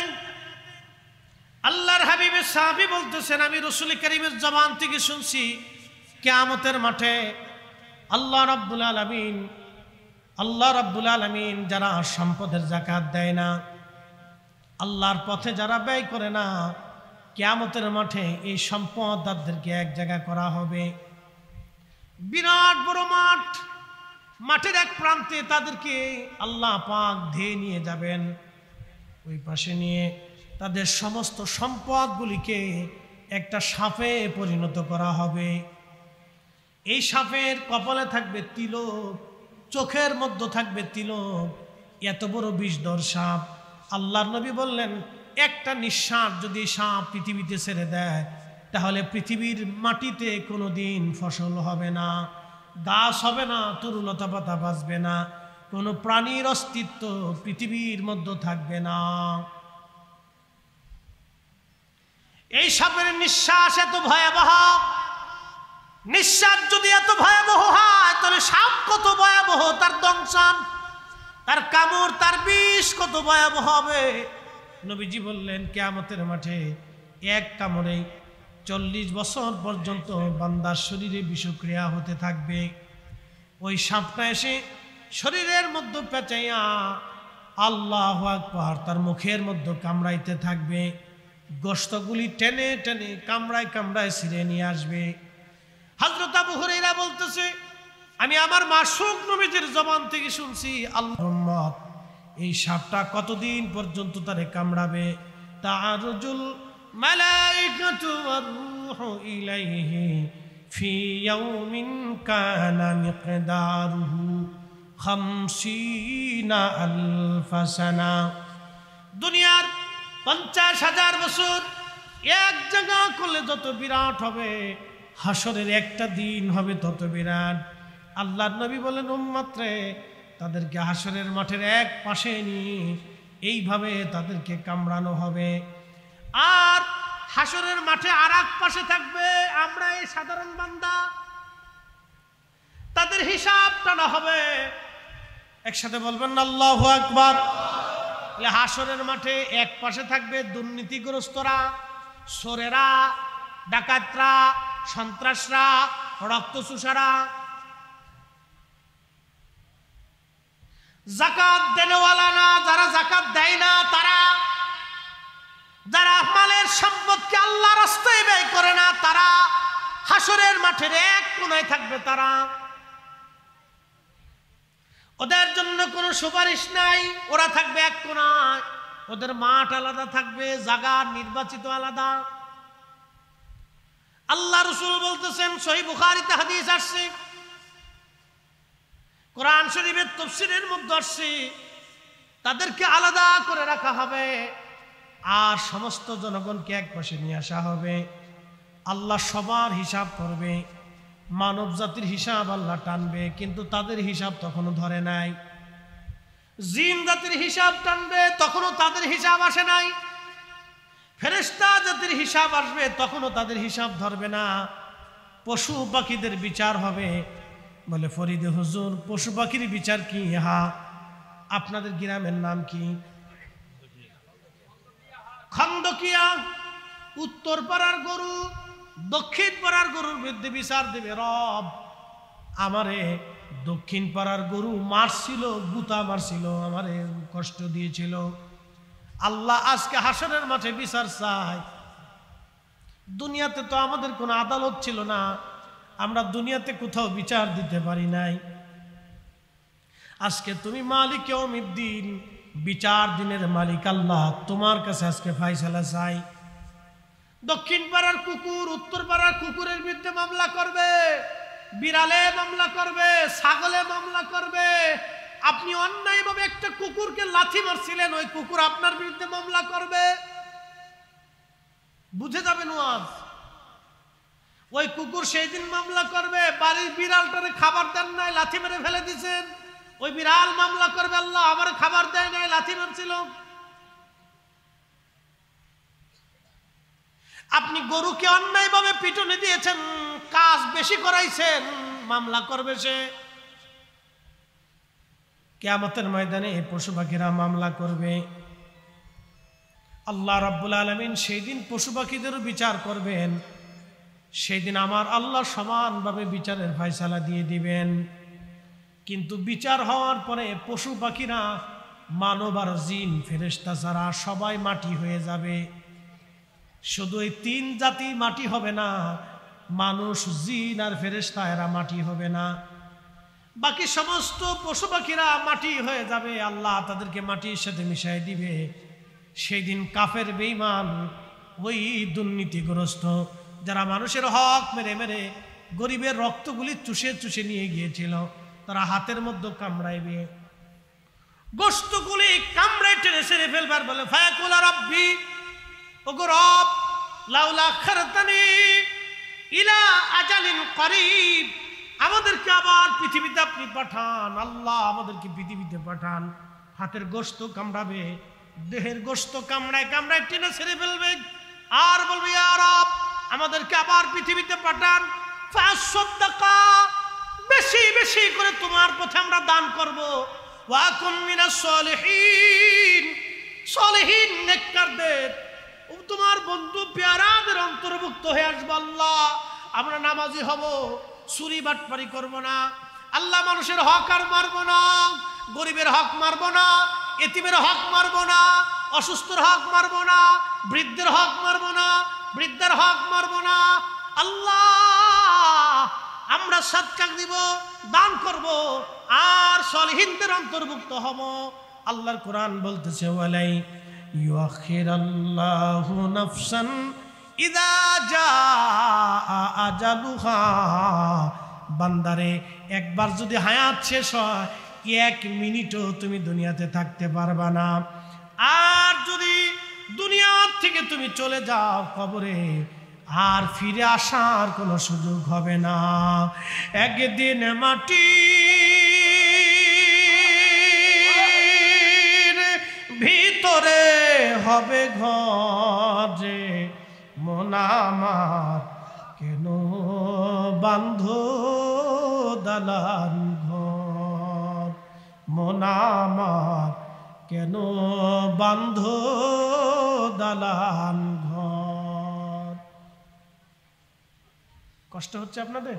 আল্লাহর হাবিবের সাহাবী বলতেছেন, আমি রাসূল কারীমের জবান থেকে শুনছি, কিয়ামতের মাঠে আল্লাহ রাব্বুল আলামিন যারা সম্পদের যাকাত দেয় না, আল্লাহর পথে যারা ব্যয় করে না, কিয়ামতের মাঠে এই সম্পদ তাদেরকে এক জায়গা করা হবে, বিরাট বড় মাঠ, মাঠের এক প্রান্তে তাদেরকে আল্লাহ পাক ধেয়ে নিয়ে যাবেন, ওই পাশে নিয়ে তাদের সমস্ত সম্পদগুলিকে একটা সাপে পরিণত করা হবে। এই সাপের কপালে থাকবে তিলক, চোখের মধ্যে থাকবে তিলক, এত বড় বিষধর সাপ। আল্লাহর নবী বললেন, একটা নিঃশ্বাস যদি সাপ পৃথিবীতে ছেড়ে দেয়, তাহলে পৃথিবীর মাটিতে কোনোদিন ফসল হবে না, গাছ হবে না, তরুলতা পাতা বাঁচবে না, কোনো প্রাণীর অস্তিত্ব পৃথিবীর মধ্যে থাকবে না। এই সাপের নিঃশ্বাস এত ভয়াবহ, নিঃশ্বাস যদি এত ভয়াবহ হয় তাহলে সাপ কত ভয়াবহ, তার দংশন, তার কামড়, তার বিষ কত ভয়াবহ হবে। নবীজি বললেন কিয়ামতের মাঠে এক কামড়ে 40 বছর পর্যন্ত বান্দার শরীরে বিষক্রিয়া হতে থাকবে। ওই সাপটা এসে শরীরের মধ্যে পেঁচাইয়া আল্লাহু আকবার তার মুখের মধ্যে কামড়াইতে থাকবে, গোশতগুলি টেনে টেনে কামড়ায় কামড়ায় ছিঁড়ে নিয়ে আসবে। হযরত আবু হুরায়রা বলতেছে আমি আমার মাসুক নবীজির জবান থেকে শুনছি আল্লাহর উম্মত এই সাপটা কতদিন পর্যন্ত তারে কামড়াবে। তাআরুজুল মালাইকাতু ওয়ার রূহু ইলাইহি ফি ইয়াউমিন কানা মিকদারুহু 50,000 সানা। দুনিয়ার 50,000 বছর এক জায়গা করলে যত বিরাট হবে, হাসরের একটা দিন হবে তত বিরাট। আল্লাহর নবী বলেন উম্মত রে, তাদেরকে হাসরের মাঠের এক পাশে নিয়ে এইভাবে তাদেরকে কামড়ানো হবে, আর হাসরের মাঠে আর এক পাশে থাকবে আমরা এই সাধারণ বান্দা, তাদের হিসাব টানা হবে। একসাথে বলবেন না আল্লাহু আকবার। হাসরের মাঠে এক পাশে থাকবে দুর্নীতিগ্রস্তরা, চোরেরা, ডাকাতরা, সন্ত্রাসরা, রক্তচুষারা, যাকাত দেনওয়ালা না, যারা যাকাত দেয় না তারা, যারা মালের সম্পদকে আল্লাহর রাস্তায় ব্যয় করে না তারা, হাসরের মাঠের এক কোণায় থাকবে তারা। ওদের জন্য কোনো সুপারিশ নাই, ওরা থাকবে এক কোণায়, ওদের মাঠ আলাদা থাকবে, জায়গা নির্বাচিত আলাদা। আল্লাহ রাসূল বলতেছেন, সহিহ বুখারীতে হাদিস আসছে, কোরআন শরীফের তাফসীরের মধ্যে আসছে, তাদেরকে আলাদা করে রাখা হবে আর সমস্ত জনগণকে এক পাশে নিয়ে আসা হবে। আল্লাহ সবার হিসাব করবে, মানব জাতির হিসাব আল্লাহ টানবে, কিন্তু তাদের হিসাব তখনও ধরে নাই। জিন জাতির হিসাব টানবে, তখনও তাদের হিসাব আসে নাই। ফেরেশতা জাতির হিসাব আসবে, তখনও তাদের হিসাব ধরবে না। পশু পাখিদের বিচার হবে। বলে ফরিদে হুজুর পশু পাখির বিচার কি? হ্যাঁ। আপনাদের গ্রামের নাম কি? খন্দকিয়া। উত্তর পাড়ার গরু দক্ষিণ পাড়ার গরুর বিরুদ্ধে বিচার দেবে রব। আমারে দক্ষিণ পাড়ার গরু মারছিল, গুতা মারছিল, আমারে কষ্ট দিয়েছিল। আল্লাহ আজকে হাসরের মাঠে বিচার চাই। দুনিয়াতে তো আমাদের কোনো আদালত ছিল না, আমরা দুনিয়াতে কোথাও বিচার দিতে পারি নাই। আজকে তুমি মালিক ইয়াউমিদ্দিন, বিচার দিনের মালিক আল্লাহ, তোমার কাছে আজকে ফায়সালা চাই। দক্ষিণ পাড়ার কুকুর উত্তর পাড়ার কুকুরের বিরুদ্ধে মামলা করবে, বিড়ালে মামলা করবে, ছাগলে মামলা করবে। আপনি অন্যায়ভাবে একটা কুকুরকে লাথি মারছিলেন, ওই কুকুর আপনার বিরুদ্ধে মামলা করবে। বুঝে যাবেন ওয়াজ। ওই কুকুর সেই দিন মামলা করবে, বাড়ির বিড়ালটারে খাবার দেন নাই, লাথি মেরে ফেলে দিয়েছেন, ওই বিড়াল মামলা করবে, আল্লাহ আমার খাবার দেয় নাই, লাথি মারছিল। আপনি গরুকে অন্যায়ভাবে পিটুনি দিয়েছেন, কাজ বেশি করাইছেন, মামলা করবে সে। কিয়ামতের ময়দানে এই পশু পাখিরা মামলা করবে। আল্লাহ রাব্বুল আলামিন সেই দিন পশু পাখিদেরও বিচার করবেন। সেই দিন আমার আল্লাহ সমানভাবে বিচারের ফয়সালা দিয়ে দিবেন। কিন্তু বিচার হওয়ার পরে পশু পাখিরা, মানব আর জিন, ফেরেশতা ছাড়া সবাই মাটি হয়ে যাবে। শুধু এই তিন জাতি মাটি হবে না, মানুষ, জিন আর ফেরেশতা এরা মাটি হবে না। বাকি সমস্ত পশু পাখিরা মাটি হয়ে যাবে, আল্লাহ তাদেরকে মাটির সাথে মিশাই দিবে। সেই দিন কাফের বেঈমান, ওই দুর্নীতিগ্রস্ত যারা মানুষের হক মেরে মেরে গরিবের রক্তগুলি চুষে চুষে নিয়ে গিয়েছিল, তারা হাতের মধ্যে কামড়াইবে, গোশতগুলি কামড়াই টেনে ছেড়ে ফেলবার। বলে ফায়াকুল রাব্বি, ওগো রব, লাউলা আখারতানি ইলা আজালিন করিব, আমাদেরকে আবার পৃথিবীতে আপনি পাঠান। আল্লাহ আমাদেরকে পৃথিবীতে পাঠান। হাতের গোশত কামড়াবে, দেহের গোশত কামড়ায় কামড়ায় টেনে ছেড়ে ফেলবে। আর বলবে ইয়া রব আমাদেরকে আবার পৃথিবীতে পাঠান, ফাসাদদাকা বেশি বেশি করে তোমার পথে আমরা দান করব, ওয়া কুম মিনাস সলিহিন সলিহিন নেককারদের তোমার বন্ধু পেয়ারাদের অন্তর্ভুক্ত হয়ে আসবো। আল্লাহ আমরা নামাজি হব, চুরি বাটপারি করব না, আল্লাহ মানুষের হক আর মারব না, গরিবের হক মারব না, এতিমের হক মারব না, অসুস্থর হক মারব না, বৃদ্ধের হক মারব না, বৃদ্ধের হক মারব না। আল্লাহ আমরা সাদকা দিব, দান করব আর সলিহিনদের অন্তর্ভুক্ত হব। আল্লাহর কোরআন বলতেছে ওয়ালাই ইউআখিরাল্লাহু নাফসান ইযা জাআ আজালুহা, বান্দারে একবার যদি হায়াত শেষ হয় 1 মিনিটও তুমি দুনিয়াতে থাকতে পারবা না। আর যদি দুনিয়া থেকে তুমি চলে যাও কবরে, আর ফিরে আসার কোনো সুযোগ হবে না। একদিন মাটির ভিতরে হবে ঘরে, মন আমার কেন বান্ধ দালান ঘর, মন আমার কেন বান্ধ দালান ঘর। কষ্ট হচ্ছে আপনাদের?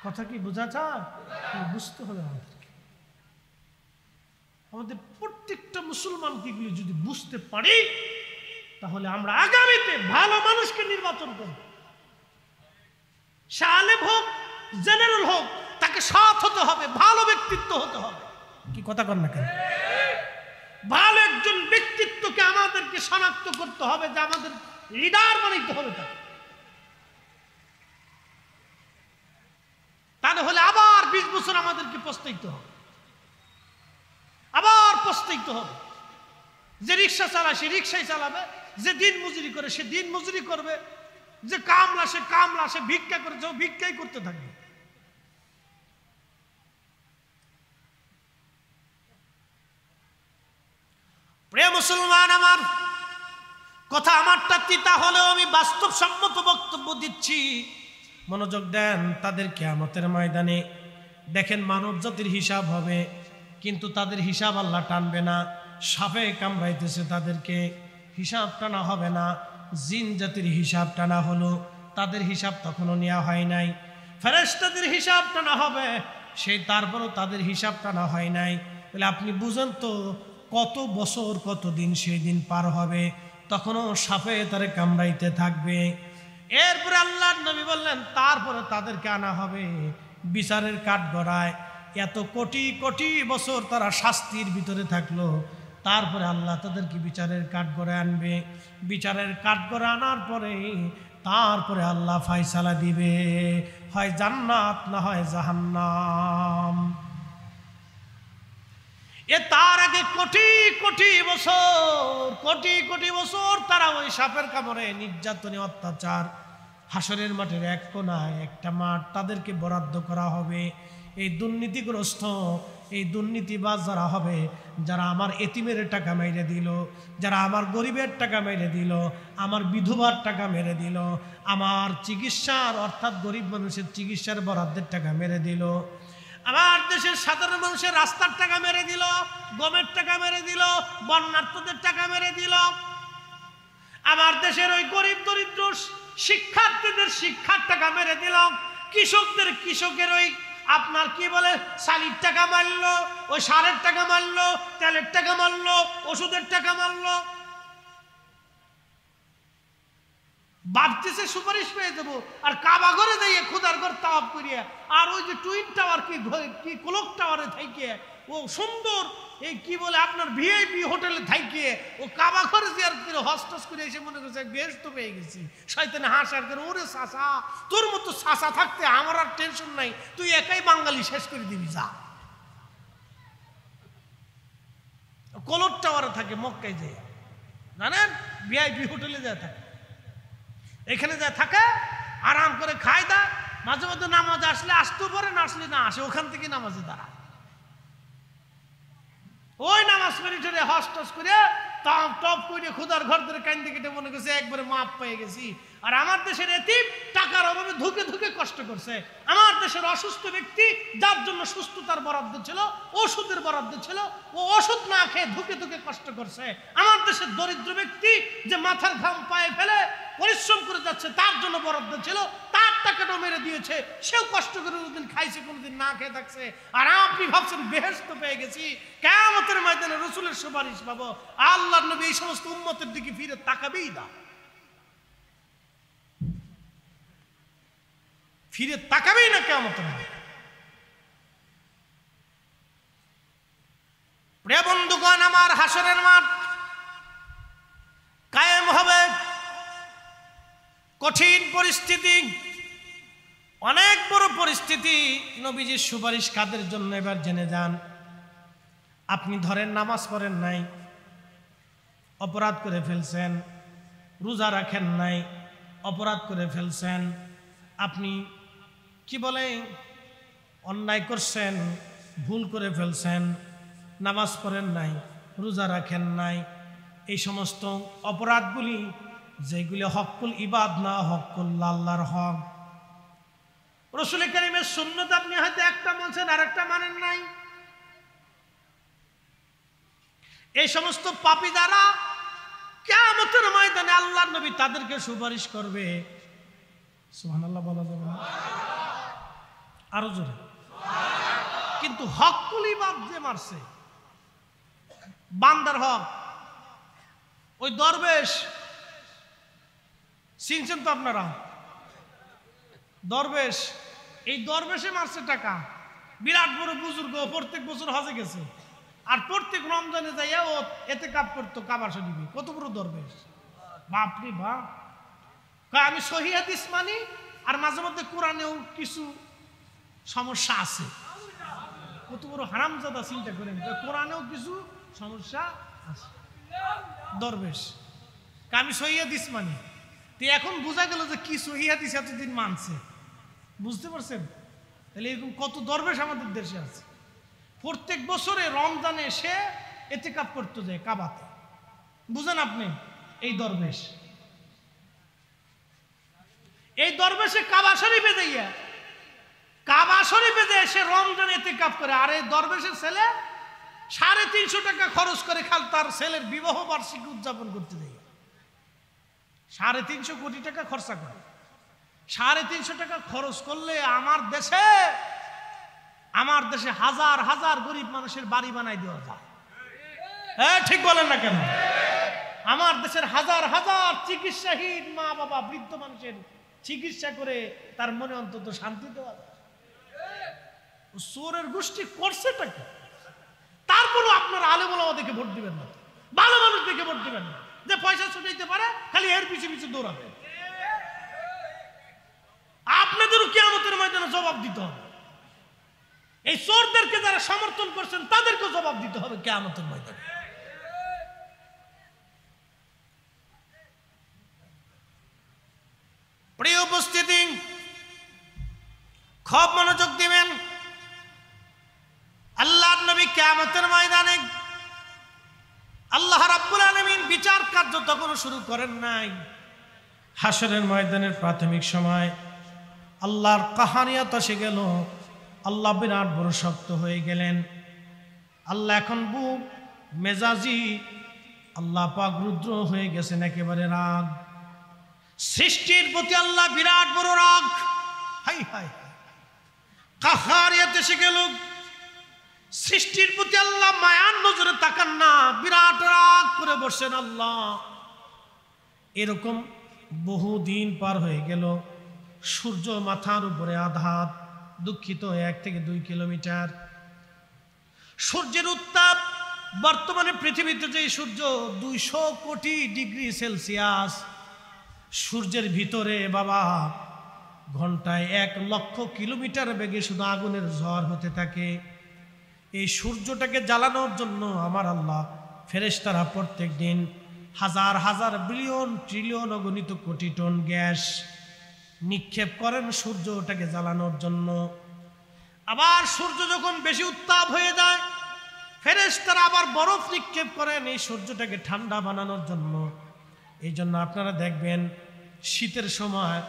কথা কি বোঝা যায়? বুঝতে হবে আমাদেরকে। আমাদের প্রত্যেকটা মুসলমানকে এগুলি যদি বুঝতে পারি, তাহলে আমরা আগামীতে ভালো মানুষকে নির্বাচন করব। সে আলেম হোক, জেনারেল হোক, তাকে সৎ হতে হবে, ভালো ব্যক্তিত্ব হতে হবে। কি কথা কর না কেন? ভালো একজন ব্যক্তিত্বকে আমাদেরকে শনাক্ত করতে হবে, যে আমাদের লিডার বানাইতে হবে তাকে। তাহলে আবার 20 বছর আমাদেরকে পস্তাইতে হবে, আবার পস্তাইতে হবে। যে রিক্সা চালায় সে রিক্সাই চালাবে, যে দিন মজুরি করে সে দিন মজুরি করবে, যে কামলা সে কামলা, সে ভিক্ষা করে যে ভিক্ষাই করতে থাকবে। প্রিয় মুসলমান, আমার কথা আমারটা তিতা হলেও আমি বাস্তবসম্মত বক্তব্য দিচ্ছি, মনোযোগ দেন। তাদের কিয়ামতের ময়দানে দেখেন মানব জাতির হিসাব হবে, কিন্তু তাদের হিসাব আল্লাহ টানবে না। সাপে কামড়াইতেছে, তাদেরকে হিসাব টানা হবে না। জিন জাতির হিসাব টানা হলো, তাদের হিসাব তখনও নেওয়া হয় নাই। ফেরেশতাদের হিসাব টানা হবে, সেই তারপরও তাদের হিসাব টানা হয় নাই। তাহলে আপনি বুঝেন তো কত বছর কত দিন সেই দিন পার হবে, তখনও সাপে তারে কামড়াইতে থাকবে। এরপরে আল্লাহর নবী বললেন তারপরে তাদেরকে আনা হবে বিচারের কাঠগড়ায়। এত কোটি কোটি বছর তারা শাস্তির ভিতরে থাকলো, তারপরে আল্লাহ তাদেরকে বিচারের কাঠগড়ায় আনবে। বিচারের কাঠগড়ায় আনার পরে তারপরে আল্লাহ ফয়সালা দিবে, হয় জান্নাত না হয় জাহান্নাম। তার আগে কোটি কোটি বছর তারা ওই সাপের কামড়ে নির্যাতনে অত্যাচার। হাসরের মাঠের এক কোনায় একটা মাঠ তাদেরকে বরাদ্দ করা হবে। এই দুর্নীতিগ্রস্ত, এই দুর্নীতিবাজ যারা হবে, যারা আমার এতিমের টাকা মেরে দিল, যারা আমার গরিবের টাকা মেরে দিল, আমার বিধবার টাকা মেরে দিল, আমার চিকিৎসার অর্থাৎ গরিব মানুষের চিকিৎসার বরাদ্দের টাকা মেরে দিল, আমার দেশের সাধারণ মানুষের রাস্তার টাকা মেরে দিল, গমের টাকা মেরে দিল, বন্যার্থদের টাকা মেরে দিল, আমার দেশের ওই গরিব দরিদ্র শিক্ষার্থীদের শিক্ষার টাকা মেরে দিল, কৃষকের ওই আপনার কি বলে শালির টাকা মারলো, ওই সারের টাকা মারলো, তেলের টাকা মারলো, ওষুধের টাকা মারলো। ভাবতেছে সুপারিশ পেয়ে দেবো, আর কাবা ঘরে যাইয়ে খুদার ঘর তাওয়াফ করিয়া, আর ওই যে টুইন টাওয়ার কি ক্লক টাওয়ারে থাইকে ও সুন্দর এই কি বলে আপনার ভিআইপি হোটেলে থাইকে ও কাবা ঘরে জিয়ারত করে হস্টস করে এসে মনে করছে বেশ তো পেয়ে গেছি। শয়তানে হাসার করে, ওরে চাচা তোর মতো চাচা থাকতে আমার আর টেনশন নাই, তুই একাই বাঙালি শেষ করে দিবি যা। ক্লক টাওয়ারে থাকে মক্কায় যায়, জানেন ভিআইপি হোটেলে যায় থাকে, এখানে যা থাকে আরাম করে খায় দা, মাঝে মধ্যে নামাজ আসলে আসতেও পারে, না আসলে না আসে, ওখান থেকে নামাজে দাঁড়ায়। ওই নামাজ পড়ে হস্টস করে টপ টপ করে খুদার ঘর ধরে কান্দে কেটে মনে করছে একবারে মাপ পেয়ে গেছি। আর আমার দেশের এতিম টাকার অভাবে ধুকে ধুকে কষ্ট করছে। আমার দেশের অসুস্থ ব্যক্তি যার জন্য সুস্থতার বরাদ্দ ছিল, ওষুধের বরাদ্দ ছিল, ও ওষুধ না খেয়ে ধুকে ধুকে কষ্ট করছে। আমার দেশের দরিদ্র ব্যক্তি যে মাথার ঘাম পায়ে ফেলে পরিশ্রম করে যাচ্ছে তার জন্য বরাদ্দ ছিল, তার টাকাটা মেরে দিয়েছে, সেও কষ্ট করে কোনদিন খাইছে, কোনদিন না খেয়ে থাকছে। আর আপনি ভাবছেন বেহেশত পেয়ে গেছি, কিয়ামতের ময়দানে রাসূলের সুপারিশ পাবো। আল্লাহর নবী এই সমস্ত উম্মতের দিকে ফিরে তাকাবেই না, ফিরে তাকাবেই না কিয়ামতের ময়দানে। প্রিয় বন্ধুগণ, আমার হাসরের মাঠ কায়েম হবে। কঠিন পরিস্থিতি, অনেক বড় পরিস্থিতি। নবীজির সুপারিশ কাদের জন্য এবার জেনে যান। আপনি ধরেন নামাজ পড়েন নাই, অপরাধ করে ফেলছেন, রোজা রাখেন নাই, অপরাধ করে ফেলছেন, আপনি কি বলে অন্যায় করছেন, ভুল করে ফেলছেন, নামাজ পড়েন নাই, রোজা রাখেন নাই, এই সমস্ত অপরাধগুলি যেগুলি হকুল ইবাদ না, হকুল আল্লাহর হক। রাসূল কারীমের সুন্নাত আপনি হয়তো একটা মানছেন আর একটা মানেন নাই। এই সমস্ত পাপী যারা, কিয়ামতের ময়দানে আল্লাহর নবী তাদেরকে সুপারিশ করবে। সুবহানাল্লাহ বলা যাবে না? আরো জোরে। কিন্তু হকুল ইবাদ যে মারছে, বান্দার হক, ওই দরবেশ চিনছেন তো আপনারা? দরবেশ, এই দরবেশে মারছে টাকা। বিরাট বড় বুজুর্গ, প্রত্যেক বছর হজে গেছে, আর প্রত্যেক রমজানে যাইয়া ও এতেকাফ করতো কাবা শরীফে। কত বড় দরবেশ, বাপরে বাপ! আমি সহিহ হাদিস মানি, আর মাঝে মধ্যে কোরআনেও কিছু সমস্যা আছে। কত বড় হারামজাদা, চিন্তা করেন, কোরআনেও কিছু সমস্যা আছে। দরবেশ আমি সহিহ হাদিস মানি। তো এখন বোঝা গেল যে কি সহিহ হাদিস এতদিন মানছে, বুঝতে পারছেন? তাহলে এরকম কত দরবেশ আমাদের দেশে আছে। প্রত্যেক বছরে রমজানে এসে ইতিকাফ করতে যায় কাবাতে, বুঝেন আপনি? এই দরবেশ, এই দরবেশে কাবা শরীফে যাইয়া, কাবা শরীফে যে এসে রমজানে ইতিকাফ করে। আর এই দরবেশের ছেলে 350 টাকা খরচ করে খাল তার ছেলের বিবাহ বার্ষিকী উদযাপন করতে যায়। 350 কোটি টাকা খরচা করে। 350 টাকা খরচ করলে আমার দেশে হাজার হাজার গরিব মানুষের বাড়ি বানাই দেওয়া যায়। হ্যাঁ, ঠিক বলেন না কেন? আমার দেশের হাজার হাজার চিকিৎসাহীন মা বাবা, বৃদ্ধ মানুষের চিকিৎসা করে তার মনে অন্তত শান্তি দেওয়া যায়। চোরের গোষ্ঠী করছে টাকা। তারপরও আপনারা আলেম ওলামা দেখে ভোট দিবেন না, ভালো মানুষ দেখে ভোট দিবেন না, যে পয়সা ছুটাইতে পারে খালি এর পিছু পিছু দৌড়াবে। আপনাদেরও কিয়ামতের ময়দানে জবাব দিতে হবে। এই চোরদেরকে যারা সমর্থন করছেন তাদেরকে জবাব দিতে হবে কিয়ামতের ময়দানে। প্রিয় উপস্থিতি, খুব মনোযোগ দিবেন। আল্লাহর নবী কিয়ামতের ময়দানে আল্লাহ রাব্বুল আলামিন বিচার কার্য তখন শুরু করেন নাই। হাসরের ময়দানের প্রাথমিক সময় আল্লাহর কাহানিয়াত এসে গেল। আল্লাহ বিরাট বড় শক্ত হয়ে গেলেন। আল্লাহ এখন বুক মেজাজি, আল্লাহ পাক রুদ্র হয়ে গেছেন, একেবারে রাগ। সৃষ্টির প্রতি আল্লাহ বিরাট বড় রাগ। হাই হাই, কাহারিয়াত এসে গেল। সৃষ্টির প্রতি আল্লাহ মায়ার নজরে তাকান না, বিরাট রাগ করে বসছেন আল্লাহ। এরকম বহুদিন পার হয়ে গেল। সূর্য মাথার উপরে আঘাত, দুঃখিত 1 থেকে 2 কিলোমিটার। সূর্যের উত্তাপ বর্তমানে পৃথিবীতে যে সূর্য 200 কোটি ডিগ্রি সেলসিয়াস, সূর্যের ভিতরে বাবা ঘন্টায় 1 লক্ষ কিলোমিটার বেগে শুধু আগুনের ঝড় হতে থাকে। এই সূর্যটাকে জ্বালানোর জন্য আমার আল্লাহ ফেরেশতারা প্রত্যেক দিন হাজার হাজার বিলিয়ন ট্রিলিয়ন অগণিত কোটি টন গ্যাস নিক্ষেপ করেন সূর্যটাকে জ্বালানোর জন্য। আবার সূর্য যখন বেশি উত্তাপ হয়ে যায়, ফেরেশতারা আবার বরফ নিক্ষেপ করেন এই সূর্যটাকে ঠান্ডা বানানোর জন্য। এই জন্য আপনারা দেখবেন শীতের সময়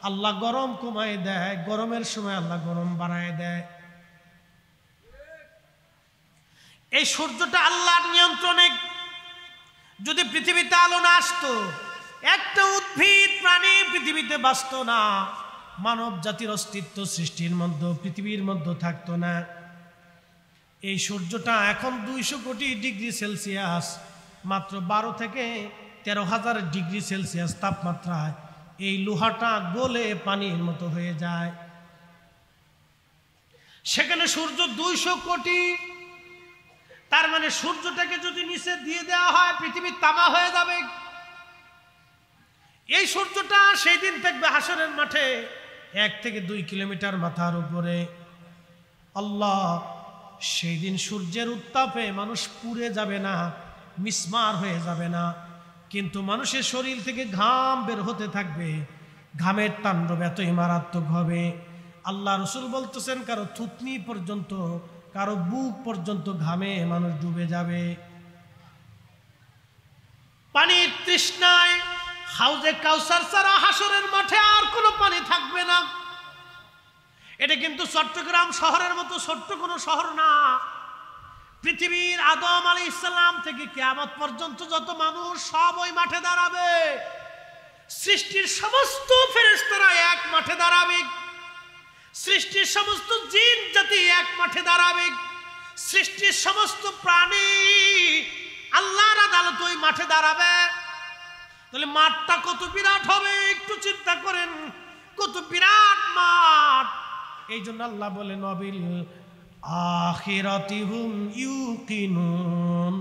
আল্লাহ গরম কমায় দেয়, গরমের সময় আল্লাহ গরম বাড়ায় দেয়। এই সূর্যটা আল্লাহর নিয়ন্ত্রণে। যদি পৃথিবীতে আলো না আসতো, একটা উদ্ভিদ প্রাণী পৃথিবীতে বাঁচত না, মানব জাতির অস্তিত্ব সৃষ্টির মধ্যে পৃথিবীর মধ্যে থাকতো না। এই সূর্যটা এখন 200 কোটি ডিগ্রি সেলসিয়াস, মাত্র 12 থেকে 13,000 ডিগ্রি সেলসিয়াস তাপমাত্রায় এই লোহাটা গলে পানির মতো হয়ে যায়। সেখানে সূর্য 200 কোটি, তার মানে সূর্যটাকে যদি নিচে দিয়ে দেওয়া হয় পৃথিবী তামা হয়ে যাবে। এই সূর্যটা সেই দিন থাকবে হাসরের মাঠে 1 থেকে 2 কিলোমিটার মাথার উপরে। আল্লাহ সেই দিন সূর্যের উত্তাপে মানুষ পুড়ে যাবে না, মিসমার হয়ে যাবে না, কিন্তু মানুষের শরীর থেকে ঘাম বের হতে থাকবে। ঘামের তাণ্ডব এতই মারাত্মক হবে, আল্লাহ রসুল বলতেছেন কারো থুতনি পর্যন্ত, কারো বুক পর্যন্ত ঘামে মানুষ ডুবে যাবে। পানির তৃষ্ণায় হাউজে কাউসার ছাড়া হাসরের মাঠে আর কোনো পানি থাকবে না। এটা কিন্তু চট্টগ্রাম শহরের মতো ছোট্ট কোনো শহর না। পৃথিবীর আদম আলাইহিস সালাম থেকে কিয়ামত পর্যন্ত যত মানুষ সব ওই মাঠে দাঁড়াবে। সৃষ্টির সমস্ত ফেরেশতারা এক মাঠে দাঁড়াবে, সৃষ্টির সমস্ত জিন জাতি এক মাঠে দাঁড়াবে, সৃষ্টির সমস্ত প্রাণী আল্লাহর আদালত ওই মাঠে দাঁড়াবে। তাহলে মাঠটা কত বিরাট হবে একটু চিন্তা করেন, কত বিরাট মাঠ। এই জন্য আল্লাহ বলে নবিল আখিরাতিহুম ইউকিনুন,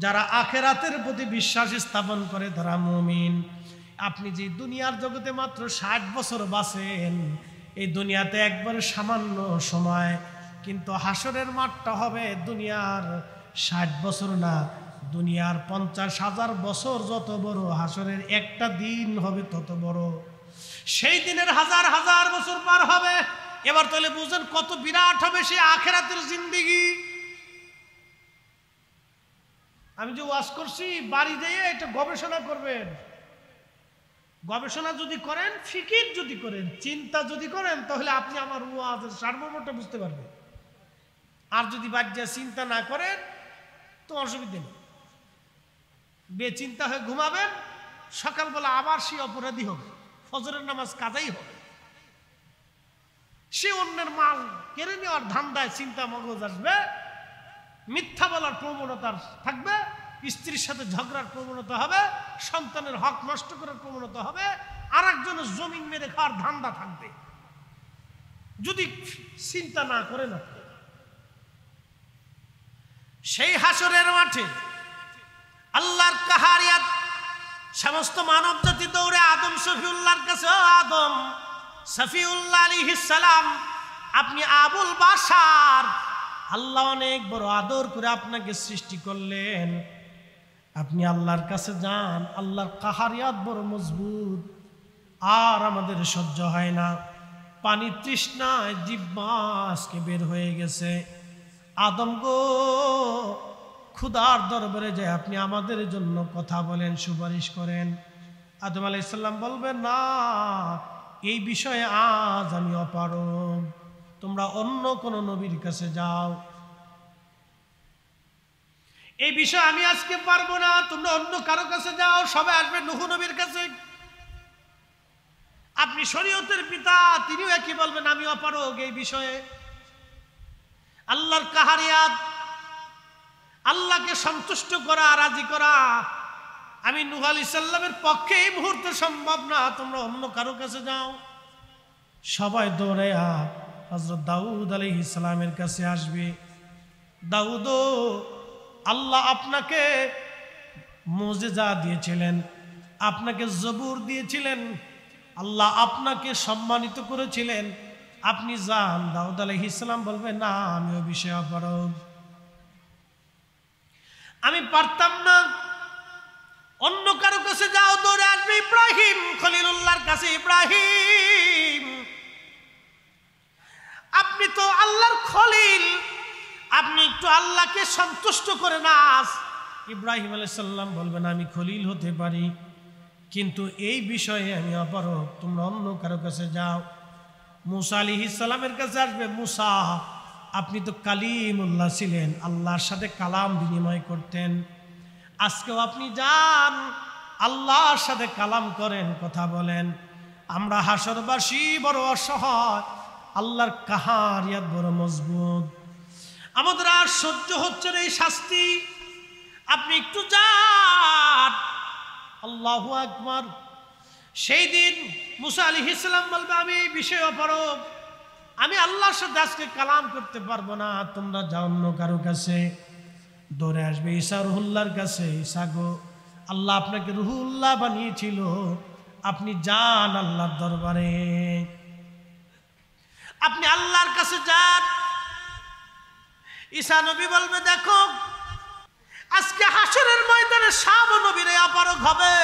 যারা আখিরাতের প্রতি বিশ্বাস স্থাপন করে তারা মুমিন। আপনি যে দুনিয়ার জগতে মাত্র 60 বছর বাঁচেন, এই দুনিয়াতে একবার সামান্য সময়, কিন্তু হাসরের মাঠটা হবে দুনিয়ার 60 বছর না, দুনিয়ার 50,000 বছর যত বড়, হাসরের একটা দিন হবে তত বড়। সেই দিনের হাজার হাজার বছর পার হবে। এবার তাহলে বুঝেন কত বিরাট হবে সেই আখিরাতের জিন্দেগি। আমি যে ওয়াজ করছি, বাড়ি যেয়ে এটা গবেষণা করবেন। গবেষণা যদি করেন, ফিকির যদি করেন, চিন্তা যদি করেন, তাহলে আপনি আমার ওয়াজের সার্বমটা বুঝতে পারবেন। আর যদি বাজ্যা চিন্তা না করেন তো অসুবিধা নেই, বেচিন্তা হয়ে ঘুমাবেন, সকালবেলা আবার সে অপরাধী হবে, ফজরের নামাজ কাজাই হবে। সে অন্যের মাল কেড়ে নেওয়ার ধান্দায় চিন্তা মগজ আসবে, মিথ্যা বলার প্রবণতা থাকবে, স্ত্রীর সাথে ঝগড়ার প্রবণতা হবে, সন্তানের হক নষ্ট করার প্রবণতা হবে, আর একজনের জমিন মেরে খাওয়ার ধান্দা থাকবে যদি চিন্তা না করে না। সেই হাসরের মাঠে আল্লাহর কাহারিয়াত, সমস্ত মানব জাতি দৌড়ে আদম শফিউল্লাহর কাছে। ও আদম, শফিউল্লাহ আলাইহিস সালাম, আপনি আবুল বাশার, আল্লাহ অনেক বড় আদর করে আপনাকে সৃষ্টি করলেন, আপনি আল্লাহর কাছে যান। আল্লাহর কাহারিয়াত বড় মজবুত, আর আমাদের সহ্য হয় না। পানি তৃষ্ণায় জিহ্বা আজকে বের হয়ে গেছে। আদম গো, ক্ষুধার দরবারে যায় আপনি আমাদের জন্য কথা বলেন, সুপারিশ করেন। আদম আলাইহিস সালাম বলবেন, না, এই বিষয়ে আজ আমি অপারগ, তোমরা অন্য কোন নবীর কাছে যাও, এই বিষয়ে আমি আজকে পারবো না, তোমরা অন্য কারো কাছে যাও। সবাই আসবে নূহ নবীর কাছে। আপনি শরীয়তের পিতা, তিনিও একই বলবেন, আমি অপারগ এই বিষয়ে। আল্লাহর কাহারিয়াত, আল্লাহকে সন্তুষ্ট করা, রাজি করা, আমি নূহ আলাইহিস সালামের পক্ষে এই মুহূর্তে সম্ভব না, তোমরা অন্য কারো কাছে যাও। সবাই দৌড়াইয়া হযরত দাউদ আলাইহিস সালামের কাছে আসবে। দাউদ, আল্লাহ আপনাকে মুজিজা দিয়েছিলেন, আপনাকে জবুর দিয়েছিলেন, আল্লাহ আপনাকে সম্মানিত করেছিলেন, আপনি যান। দাউদ আলাইহিস সালাম বলবেন, না, আমি ওই বিষয়ে অপারগ, আমি পারতাম না, অন্য কারো কাছে যাও। দৌড়ে আসবে ইব্রাহিম খলিলুল্লাহর কাছে। ইব্রাহিম, আপনি তো আল্লাহর খলিল, আপনি একটু আল্লাহকে সন্তুষ্ট করে নাস। ইব্রাহিম আলাইহিস সালাম বলবেন আমি খলিল হতে পারি, কিন্তু এই বিষয়ে আমি অপারগ, তোমরা অন্য কারো কাছে যাও। মুসা আলাইহিস সালামের কাছে আসবে, মুসা আপনি তো কালিমুল্লাহ ছিলেন, আল্লাহর সাথে কালাম বিনিময় করতেন, আজকেও আপনি যান আল্লাহর সাথে কালাম করেন, কথা বলেন। আমরা হাসরবাসী বড় অসহায়, আল্লাহর কাহারিয়াত বড় মজবুত, আমাদের আর সহ্য হচ্ছে না এই শাস্তি, আপনি একটু যান। আল্লাহু আকবার। সেই দিন মুসা আলাইহিস সালাম বলবে আমি এই বিষয়ে অপারগ, আমি আল্লাহর সাথে আজকে কালাম করতে পারবো না, তোমরা যাও অন্য কারো কাছে। দৌড়ে আসবে ঈসা রুহুল্লাহর কাছে, ঈসা গো আল্লাহ আপনাকে রুহুল্লাহ বানিয়েছিল, আপনি যান আল্লাহর দরবারে, আপনি আল্লাহর কাছে যান। ঈসা নবী বলবে দেখো আজকে হাসরের ময়দানে সব নবীরা অপারগ হবে,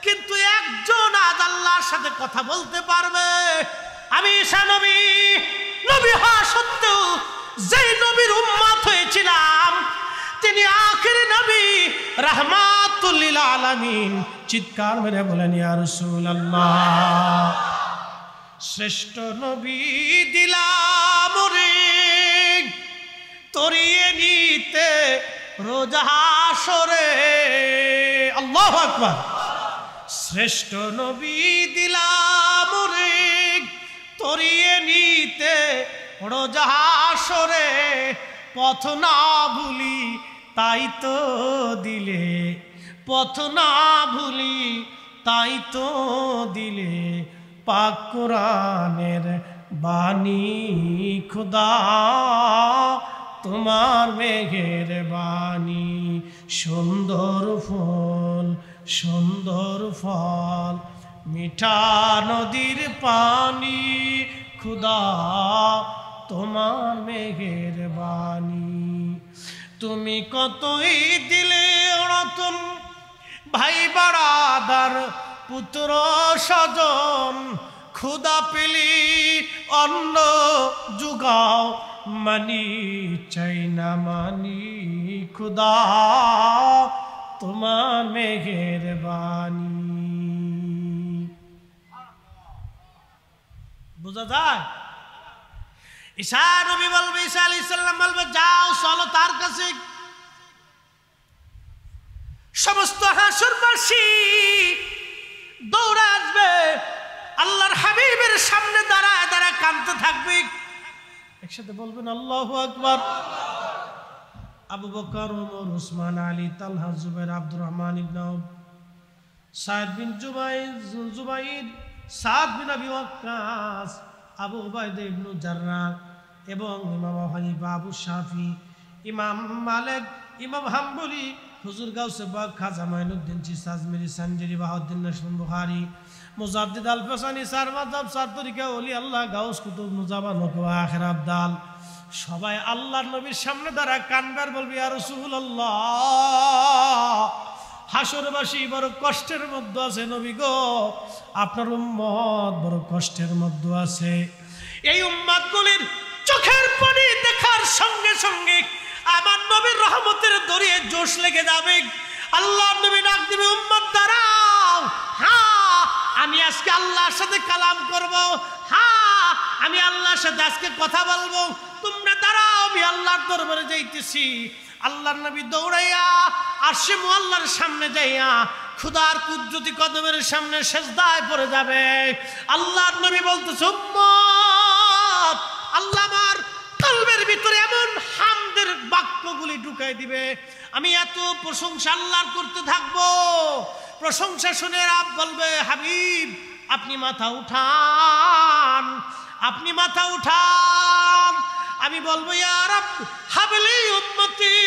কিন্তু একজন আজ আল্লাহর সাথে কথা বলতে পারবে। আমি ঈসা নবী, নবী হওয়া সত্ত্বেও যেই নবীর উম্মত হয়েছিলাম, তিনি আখিরি নবী রাহমাতুল লিল আলামিন। চিৎকার মেরে বলেন ইয়া রাসূলুল্লাহ। শ্রেষ্ঠ নবী দিলাম রে তরিয়ে নিতে রোজ হাসরে। আল্লাহু আকবার। শ্রেষ্ঠ নবী দিলাম রে তরিয়ে নিতে রোজ হাসরে, পথ না ভুলি তাই তো দিলে, পথ না ভুলি তাই তো দিলে, পাক কোরআনের বাণী খুদা তোমার মেঘের বাণী। সুন্দর ফুল সুন্দর ফল, মিঠা নদীর পানি, খুদা তোমার মেঘের বাণী। তুমি কতই দিলে রতন, ভাই বাড়াদার পুত্র স্বজন, খুদা পেলি অন্ন জুগাও, মানি চাই না মানি, খুদা তোমার মেঘের বাণী। বুঝা যায়? ঈসা নবী বলবে, ঈসা আলাইহিস সালাম বলবে যাও চলো তার কাছে। সমস্ত হাসরবাসী দৌড়ে আসবে, আল্লাহর হাবিবের সামনে দাঁড়ায় দাঁড়ায় কাঁদতে থাকবে। একসাথে বলবেন আল্লাহু আকবার। আবু বকর, ওমর, উসমান, আলী, তালহা, জুবাইর, আব্দুর রহমান ইবনে আউফ, সাদ বিন জুবাইর, সাদ বিন আবি ওয়াক্কাস, আবু উবাইদা ইবনে জাররাহ এবং ইমাম আবু হানিফা, আবু শাফি, ইমাম মালিক, ইমাম হাম্বলি, হুজুর গাউসে বাগ, খাজা মাইনুদ্দিন চিশতি, আজমিরি, সানজারি, বাহাউদ্দিন নাশরুল বুখারী, মুজাদ্দিদ আল ফাসানি, সার মাযহাব, সার তরিকা, ওলি আল্লাহ, গাউস, কুতুব, মুজাবান, ওয়া আখির আবদাল, সবাই আল্লাহর নবীর সামনে দাঁড়ায় কানবার বলবে ইয়া রাসূলুল্লাহ, হাসরবাসী বড় কষ্টের মধ্যে আছে নবী গো, আপনার উম্মত বড় কষ্টের মধ্যে আছে। এই উম্মতগুলির চোখের পানি দেখার সঙ্গে সঙ্গে আমার নবীর রহমতের দরিয়ে জোশ লেগে যাবে। আল্লাহর নবী ডাক দিবে, উম্মত দাঁড়াও, হ্যাঁ আমি আজকে আল্লাহর সাথে কালাম করব, হ্যাঁ আমি আল্লাহর সাথে আজকে কথা বলবো, তোমরা দাঁড়াও আমি আল্লাহর দরবারে যাইতেছি। আল্লাহর নবী দৌড়াইয়া আরশে মুআল্লার সামনে যাইয়া খুদার কুদরতি কদমের সামনে সেজদায় পড়ে যাবে। আল্লাহর নবী বলতেছে, উম্মত আল্লাহ আমার কলবের ভিতরে এমন হামদের বাক্যগুলি ঢুকাই দিবে, আমি এত প্রশংসা আল্লাহর করতে থাকবো, প্রশংসা শুনে রাব বলবে, হাবিব আপনি মাথা উঠান, আপনি মাথা উঠান। আমি বলবো, ইয়া রাব হাবলি উম্মতি,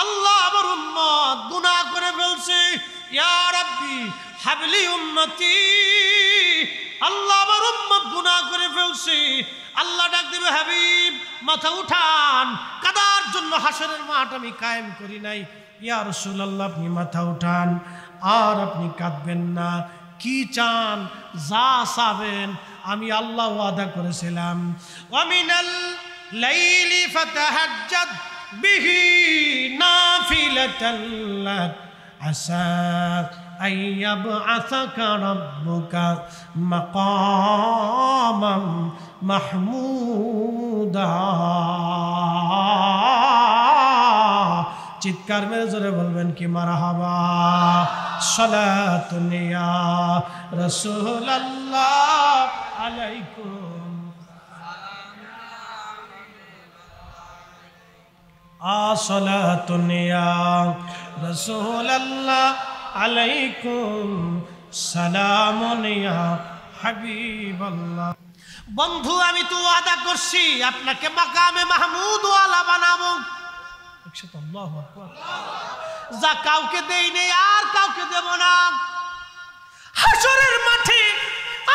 আল্লাহ আমার উম্মত গুনাহ করে ফেলছে, ইয়া রাব্বি হাবলি উম্মতি, আল্লাহ আমার উম্মত গুনাহ করে ফেলছে। আল্লাহ ডাক দিবে, হাবিব মাথা উঠান, কাদার জন্য হাসরের মাঠ আমি কায়েম করি নাই, ইয়া রাসূলুল্লাহ আপনি মাথা উঠান আর আপনি কাঁদবেন না, কি চান যা চাবেন আমি আল্লাহ ওয়াদা করেছিলাম, ওয়ামিনাল লাইলি ফাতাহাজ্জাদ বিহি নাফিলাতান লাক আসা আইয়াবআসাকা রাব্বুকা মাকামাম মাহমুদা। চিৎকার মেরে জোরে বলবেন কি মারহাবা। সালাতুন ইয়া রাসূলুল্লাহ আলাইকুম আসসালাতুন ইয়া রাসূলুল্লাহ আলাইকুম সালামুন ইয়া হাবিবাল্লাহ। বন্ধু আমি তো ওয়াদা করছি আপনাকে মাকামে মাহমুদ ওয়ালা বানাবো। একসাথে আল্লাহু আকবার। যা কাউকে দেই নেই আর কাউকে দেব না। হাশরের মাঠে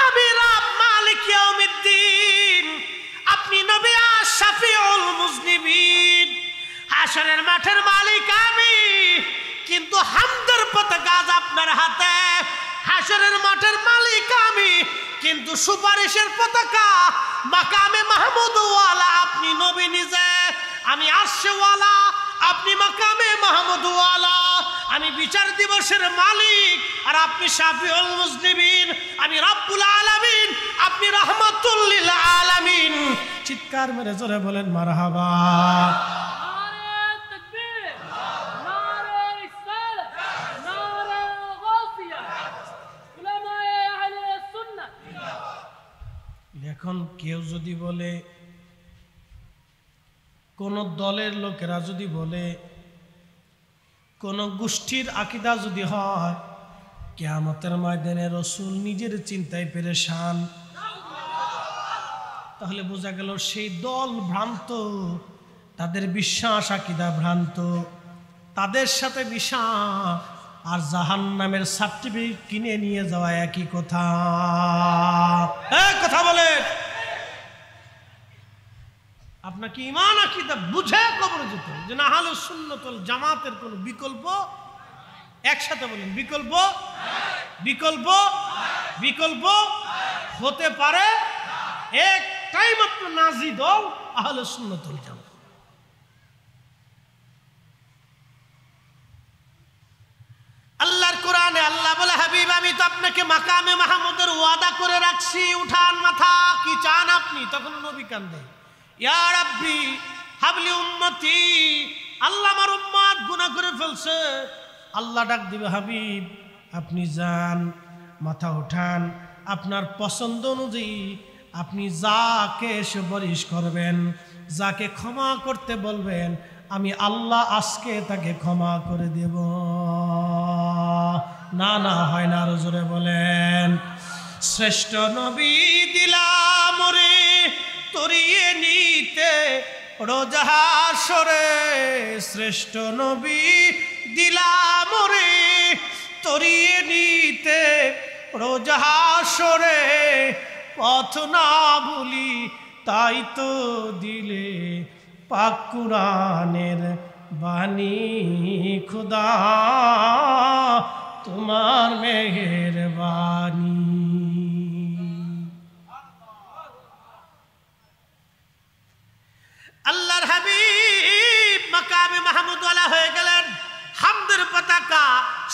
আমি রব মালিক ইয়াউমিদ্দিন, আপনি নবী আশ-শাফিউল মুজনিবিন। হাশরের মাঠের মালিক আমি, কিন্তু হামদের পতাকা আজ আপনার হাতে। হাশরের মাঠের মালিক আমি, কিন্তু সুপারিশের পতাকা মাকামে মাহমুদ ওয়ালা আপনি নবী নিজে। আমি আরশে ওয়ালা, আপনি মাকামে মাহমুদ ওয়ালা। আমি বিচার দিবসের মালিক আর আপনি শাফিউল মুজনিবিন। আমি রব্বুল আলামিন, আপনি রাহমাতুল লিল আলামিন। চিৎকার মেরে জোরে বলেন মারহাবা। এখন কেউ যদি বলে, কোন দলের লোকেরা যদি বলে, কোন গোষ্ঠীর আকীদা যদি হয়, কিয়ামতের ময়দানে রাসূল নিজের চিন্তায় পেরেশান, তাহলে বোঝা গেল সেই দল ভ্রান্ত, তাদের বিশ্বাস আকীদা ভ্রান্ত, তাদের সাথে মিশা আর জাহান্নামের সার্টিফিকেট কিনে নিয়ে যাওয়া একই কথা। কথা বলে আপনাকে ঈমান আকীদা বুঝে কবরে যেতে, যে না আহলে সুন্নাত ওয়াল জামাতের কোনো বিকল্প। একসাথে বলেন বিকল্প, বিকল্প, বিকল্প হতে পারে একটাই মাত্র নাজি দল, আহলে সুন্নাত ওয়াল জামাত। আল্লাহর কোরআনে আল্লাহ বলে, হাবিব আমি তো আপনাকে মাকামে মাহমুদের ওয়াদা করে রাখছি, উঠান মাথা, কি চান আপনি? তখন নবী কান্দে, ইয়া রাব্বি হাবলি উম্মতি, আল্লাহ আমার উম্মত গুনাহ করে ফেলছে। আল্লাহ ডাক দিবে, হাবিব আপনি যান, মাথা উঠান, আপনার পছন্দ অনুযায়ী আপনি যাকে সুপারিশ করবেন, যাকে ক্ষমা করতে বলবেন, আমি আল্লাহ আজকে তাকে ক্ষমা করে দেব। না না হয় না, আরো জোরে বলেন। শ্রেষ্ঠ নবী দিলাম রে তরিয়ে নিতে রোজ হাশরে, শ্রেষ্ঠ নবী দিলাম রে তরিয়ে নিতে রোজ হাশরে, পথ না ভুলি তাই তো দিলে পাক কুরআনের বাণী, খুদা তোমার মেহেরবানি। আল্লাহর হাবিব মাকামে মাহমুদ ওয়ালা হয়ে গেলেন। হামদের পতাকা,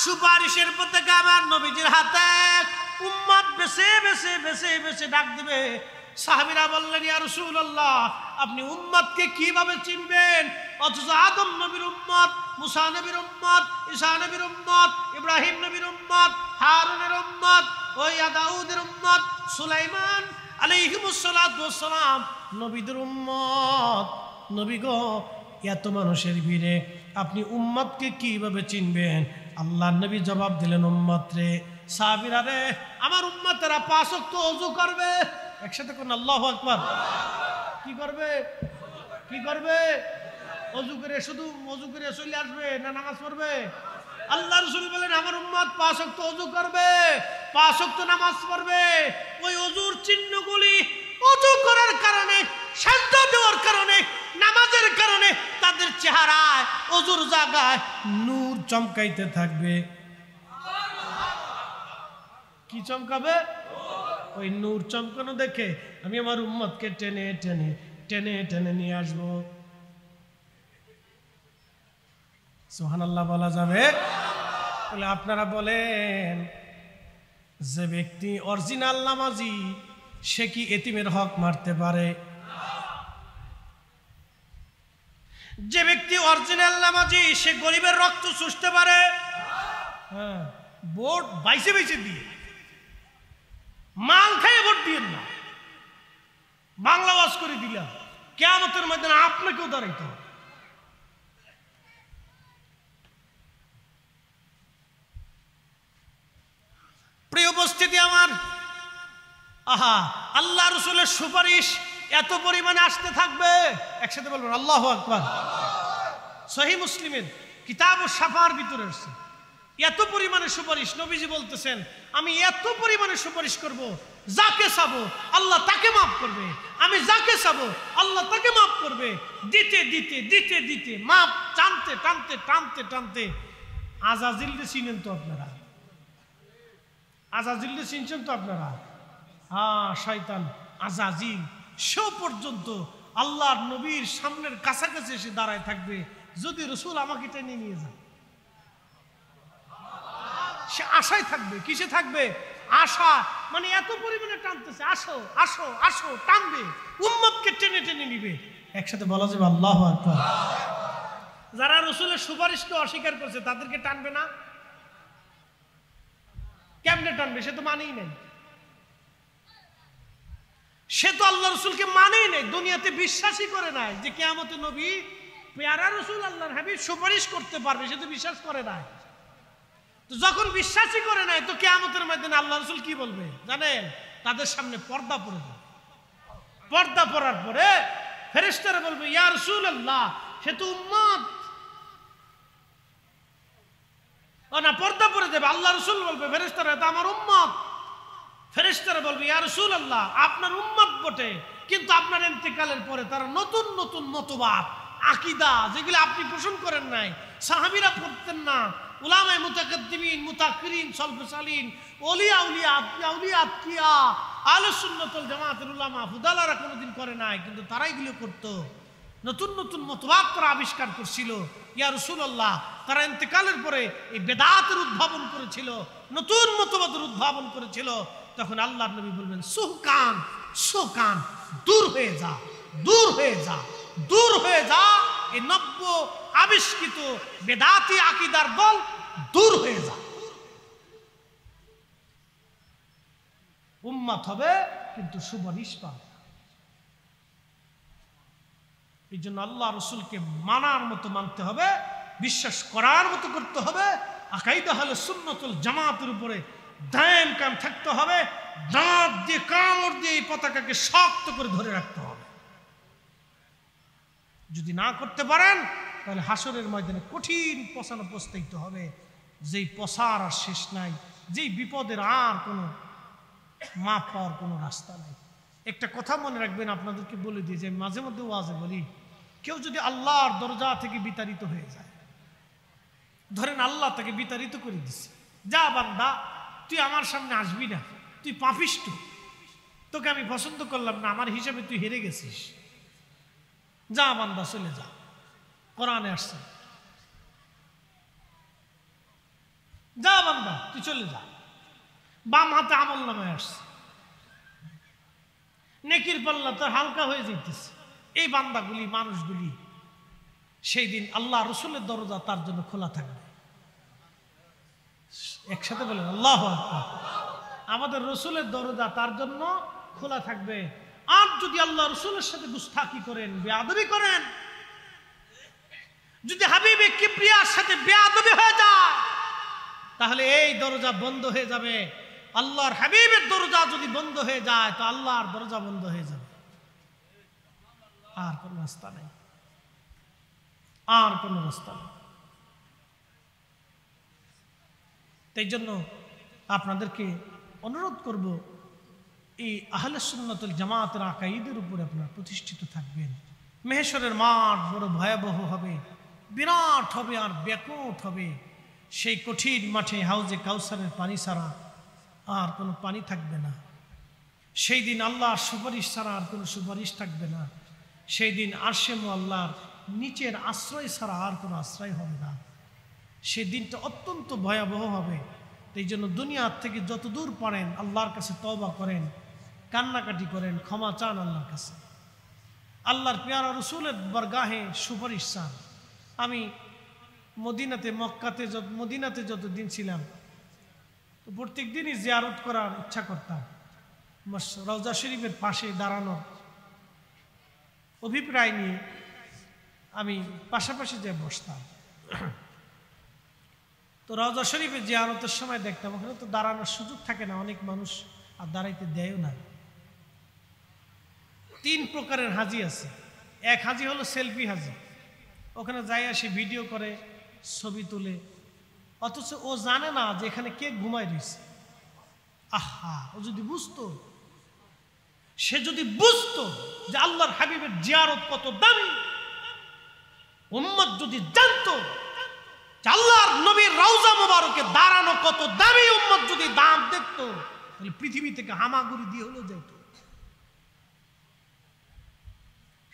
সুপারিশের পতাকা আমার নবীজির হাতে। উম্মত বেছে বেছে বেছে বেছে ডাক দিবে। সাহাবীরা বললেন, ইয়া রাসূলুল্লাহ আপনি উম্মতকে কিভাবে চিনবেন? অথচ আদম নবীর উম্মত, মুসা নবীর উম্মত, ঈসা নবীর উম্মত, ইব্রাহিম নবীর উম্মত, হারুনের উম্মত, ওই দাউদের উম্মত, সুলাইমান আলাইহিমুস সালাতু ওয়াস সালাম নবীদের উম্মত। নবী গো, এত মানুষের ভিড়ে আপনি উম্মতকে কিভাবে চিনবেন? আল্লাহর নবী জবাব দিলেন, উম্মত রে, সাহাবীরা রে, আমার উম্মতেরা 5 ওয়াক্ত ওযু করবে। একসাথে কোন আল্লাহু আকবার। কি করবে? কি করবে? ওযু করে, শুধু ওযু করে চলে আসবে না নামাজ পড়বে? আল্লাহ রাসূল বলেন, আমার উম্মত 5 ওয়াক্ত ওযু করবে, 5 ওয়াক্ত নামাজ পড়বে। ওই ওযুর চিহ্নগুলি ওযু করার কারণে, সাজদা দেওয়ার কারণে, নামাজের কারণে তাদের চেহারায়, ওযুর জায়গায় নূর চমকাইতে থাকবে। কি চমকাবে? ওই নূর চমকানো দেখে আমি আমার উম্মতকে টেনে টেনে টেনে টেনে নিয়ে আসবো। সুবহানাল্লাহ বলা যাবে? তাহলে আপনারা বলেন, যে ব্যক্তি অরিজিনাল নামাজি সে কি এতিমের হক মারতে পারে? যে ব্যক্তি অরিজিনাল নামাজি সে গরিবের রক্ত চুষতে পারে? হ্যাঁ, ভোট বাইসে বাইসে দিয়ে, মাল খাইয়ে ভোট দিয়েন না। বাংলা ওয়াজ করে দিলাম, কিয়ামতের ময়দানে আপনাকেও দাঁড়াইতে হবে। প্রিয় উপস্থিতি আমার, আহা, আল্লাহ রাসূলের সুপারিশ এত পরিমাণে আসতে থাকবে, একসাথে বলবেন আল্লাহু আকবার। সহিহ মুসলিমের কিতাবুশ শাফার ভিতরে আছে এত পরিমাণে সুপারিশ। নবীজি বলতেছেন, আমি এত পরিমাণে সুপারিশ করব, যাকে চাবো আল্লাহ তাকে মাফ করবে, আমি যাকে চাবো আল্লাহ তাকে মাফ করবে। দিতে দিতে দিতে দিতে মাফ টানতে টানতে টানতে টানতে আজাজিলকে চিনেন তো আপনারা? আজাজিলকে চিনছেন তো আপনারা? হ্যাঁ, শয়তান আজাজিল সে পর্যন্ত আল্লাহর নবীর সামনের কাছাকাছি এসে দাঁড়ায় থাকবে, যদি রাসূল আমাকে টেনে নিয়ে যায়। সে আশায় থাকবে। কিসে থাকবে? আশা, মানে এত পরিমাণে টানতেছে, আসো আসো আসো, টানবে, উম্মতকে টেনে টেনে নিবে। একসাথে বলা যাবে আল্লাহু আকবার। যারা রাসূলের সুপারিশকে অস্বীকার করছে তাদেরকে টানবে না? কেমনে টানবে? সে তো মানেই নাই, সে তো আল্লাহ রাসূলকে মানেই নাই, দুনিয়াতে বিশ্বাসই করে নাই যে কিয়ামতে নবী পেয়ারা রাসূল আল্লাহর হাবিব সুপারিশ করতে পারবে, সে তো বিশ্বাস করে নাই। তো যখন বিশ্বাসই করে নাই, তো কিয়ামতের ময়দানে আল্লাহ রাসূল কি বলবে জানেন? তাদের সামনে পর্দা পড়ে যাবে। পর্দা পড়ার পরে ফেরেশতারা বলবে, ইয়া রাসূলুল্লাহ, সে তো উম্মত। ও না, পর্দা পড়ে যাবে। আল্লাহ রাসূল বলবে, ফেরেশতারা, এটা আমার উম্মত। ফেরেশতারা বলবে, ইয়া রাসূলুল্লাহ, আপনার উম্মত বটে, কিন্তু আপনার ইন্তেকালের পরে তারা নতুন নতুন মতবাদ, আকীদা, যেগুলো আপনি পোষণ করেন নাই, সাহাবীরা পড়তেন না, উলামায়ে মুতাকাদ্দিমিন, মুতাআখিরিন, সালফুস সালিহিন, ওলিয়া উলিয়া, আউলিয়া আতকিয়া, আহলুস সুন্নাত ওয়াল জামাতের উলামা ফুদালারা কোনোদিন করে নাই, কিন্তু তারা এগুলো করতো। নতুন নতুন মতবাদ তারা আবিষ্কার করছিল। ইয়া রাসূলুল্লাহ, তারা ইন্তেকালের পরে এই বেদাতের উদ্ভাবন করেছিল, নতুন মতবাদের উদ্ভাবন করেছিল। তখন আল্লাহর নবী বলবেন, সুহকান সুহকান, দূর হয়ে যা, দূর হয়ে যা, দূর হয়ে যা, এই নব্য আবিষ্কৃত বেদাতি আকীদার দল দূর হয়ে যা। উম্মত হবে কিন্তু সুপারিশ পাবে। এই জন্য আল্লাহ রাসূলকে মানার মতো মানতে হবে, বিশ্বাস করার মতো করতে হবে, আকাইদা আহলে সুন্নাত ওয়াল জামাতের উপরে দায়েম কায়েম থাকতে হবে, দাঁত দিয়ে কামড় দিয়ে এই পতাকাকে শক্ত করে ধরে রাখতে হবে। যদি না করতে পারেন তাহলে হাসরের ময়দানে কঠিন পসানো পস্তাইতে হবে, যেই পসার আর শেষ নাই, যেই বিপদের আর কোনো মাপ পাওয়ার কোনো রাস্তা নাই। একটা কথা মনে রাখবেন, আপনাদেরকে বলে দিয়ে যে মাঝে মধ্যে ওয়াজে বলি, কেউ যদি আল্লাহর দরজা থেকে বিতাড়িত হয়ে যায়, ধরেন আল্লাহ তাকে বিতাড়িত করে দিচ্ছে, যা বান্দা তুই আমার সামনে আসবি না, তুই পাপিষ্ঠ, তোকে আমি পছন্দ করলাম না, আমার হিসাবে তুই হেরে গেছিস, যা বান্দা চলে যা। কোরআনে আসছে, যা বান্দা তুই চলে যা। বাম হাতে আমল নামায় আসছে, নেকির পাল্লা তোর হালকা হয়ে যেতেছে। এই বান্দাগুলি, মানুষগুলি সেই দিন আল্লাহ রাসূলের দরজা তার জন্য খোলা থাকবে। একসাথে বলেন আল্লাহু আকবার। আমাদের রাসূলের দরজা তার জন্য খোলা থাকবে। আর যদি আল্লাহ রাসূলের সাথে গুস্তাখি করেন, বেয়াদবি করেন, যদি হাবিবে কিবরিয়ার সাথে বেয়াদবি হয়ে যায়, তাহলে এই দরজা বন্ধ হয়ে যাবে। আল্লাহর হাবিবের দরজা যদি বন্ধ হয়ে যায়, তো আল্লাহর দরজা বন্ধ হয়ে যাবে, আর কোনো রাস্তা নেই, আর কোনো রাস্তা নেই। তাই জন্য আপনাদেরকে অনুরোধ করব, এই আহলে সুন্নাত ওয়াল জামাতের আকাইদের উপরে আপনারা প্রতিষ্ঠিত থাকবেন। মেহেশরের মাঠ বড় ভয়াবহ হবে, বিরাট হবে আর ব্যাকুট হবে। সেই কঠিন মাঠে হাউজে কাউসারের পানি ছাড়া আর কোনো পানি থাকবে না। সেই দিন আল্লাহর সুপারিশ ছাড়া আর কোনো সুপারিশ থাকবে না। সেই দিন আরশে মুআল্লার নিচের আশ্রয় ছাড়া আর কোনো আশ্রয় হবে না। সেই দিনটা অত্যন্ত ভয়াবহ হবে। এই জন্য দুনিয়ার থেকে যত দূর পারেন আল্লাহর কাছে তওবা করেন, কান্নাকাটি করেন, ক্ষমা চান আল্লাহর কাছে। আল্লাহর পেয়ারা রসুলের বরগাহে সুপারিশ চান। আমি মদিনাতে যতদিন ছিলাম তো প্রত্যেক দিনই জিয়ারত করার ইচ্ছা করতাম। রওজা শরীফের পাশে দাঁড়ানোর অভিপ্রায় নিয়ে আমি পাশাপাশি যে বসতাম। তো রওজা শরীফে জিয়ারতের সময় দেখতাম ওখানে তো দাঁড়ানোর সুযোগ থাকে না, অনেক মানুষ আর দাঁড়াইতে দেয়ও না। 3 প্রকারের হাজি আছে। এক হাজি হলো সেলফি হাজি, ওখানে যাই আসে ভিডিও করে, ছবি তুলে, অথচ ও জানে না যে এখানে কে ঘুমায় রয়েছে। আহা, ও যদি বুঝতো, সে যদি বুঝতো যে আল্লাহর হাবিবের জিয়ারত কত দামি, উম্মত যদি জানতো যে আল্লাহর নবীর রওজা মুবারকে দাঁড়ানো কত দামি, উম্মত যদি দাম দেখতো তাহলে পৃথিবী থেকে হামাগুড়ি দিয়ে হলো যেত।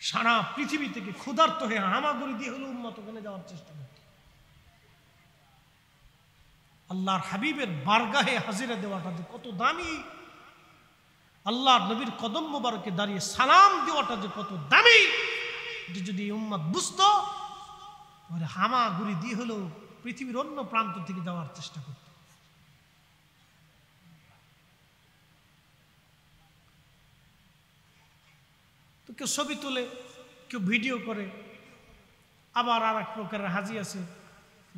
সারা পৃথিবী থেকে ক্ষুধার্ত হয়ে হামাগুড়ি দিয়ে হলো উম্মত ওখানে যাওয়ার চেষ্টা করত। আল্লাহর হাবিবের বারগাহে হাজিরা দেওয়াটা যে কত দামি, আল্লাহর নবীর কদম মোবারকে দাঁড়িয়ে সালাম দেওয়াটা যে কত দামি, যদি উম্মত বুঝতো তাহলে হামাগুড়ি দিয়ে হলো পৃথিবীর অন্য প্রান্ত থেকে যাওয়ার চেষ্টা করত। তো কেউ ছবি তোলে, কেউ ভিডিও করে। আবার আর এক প্রকারের হাজি আছে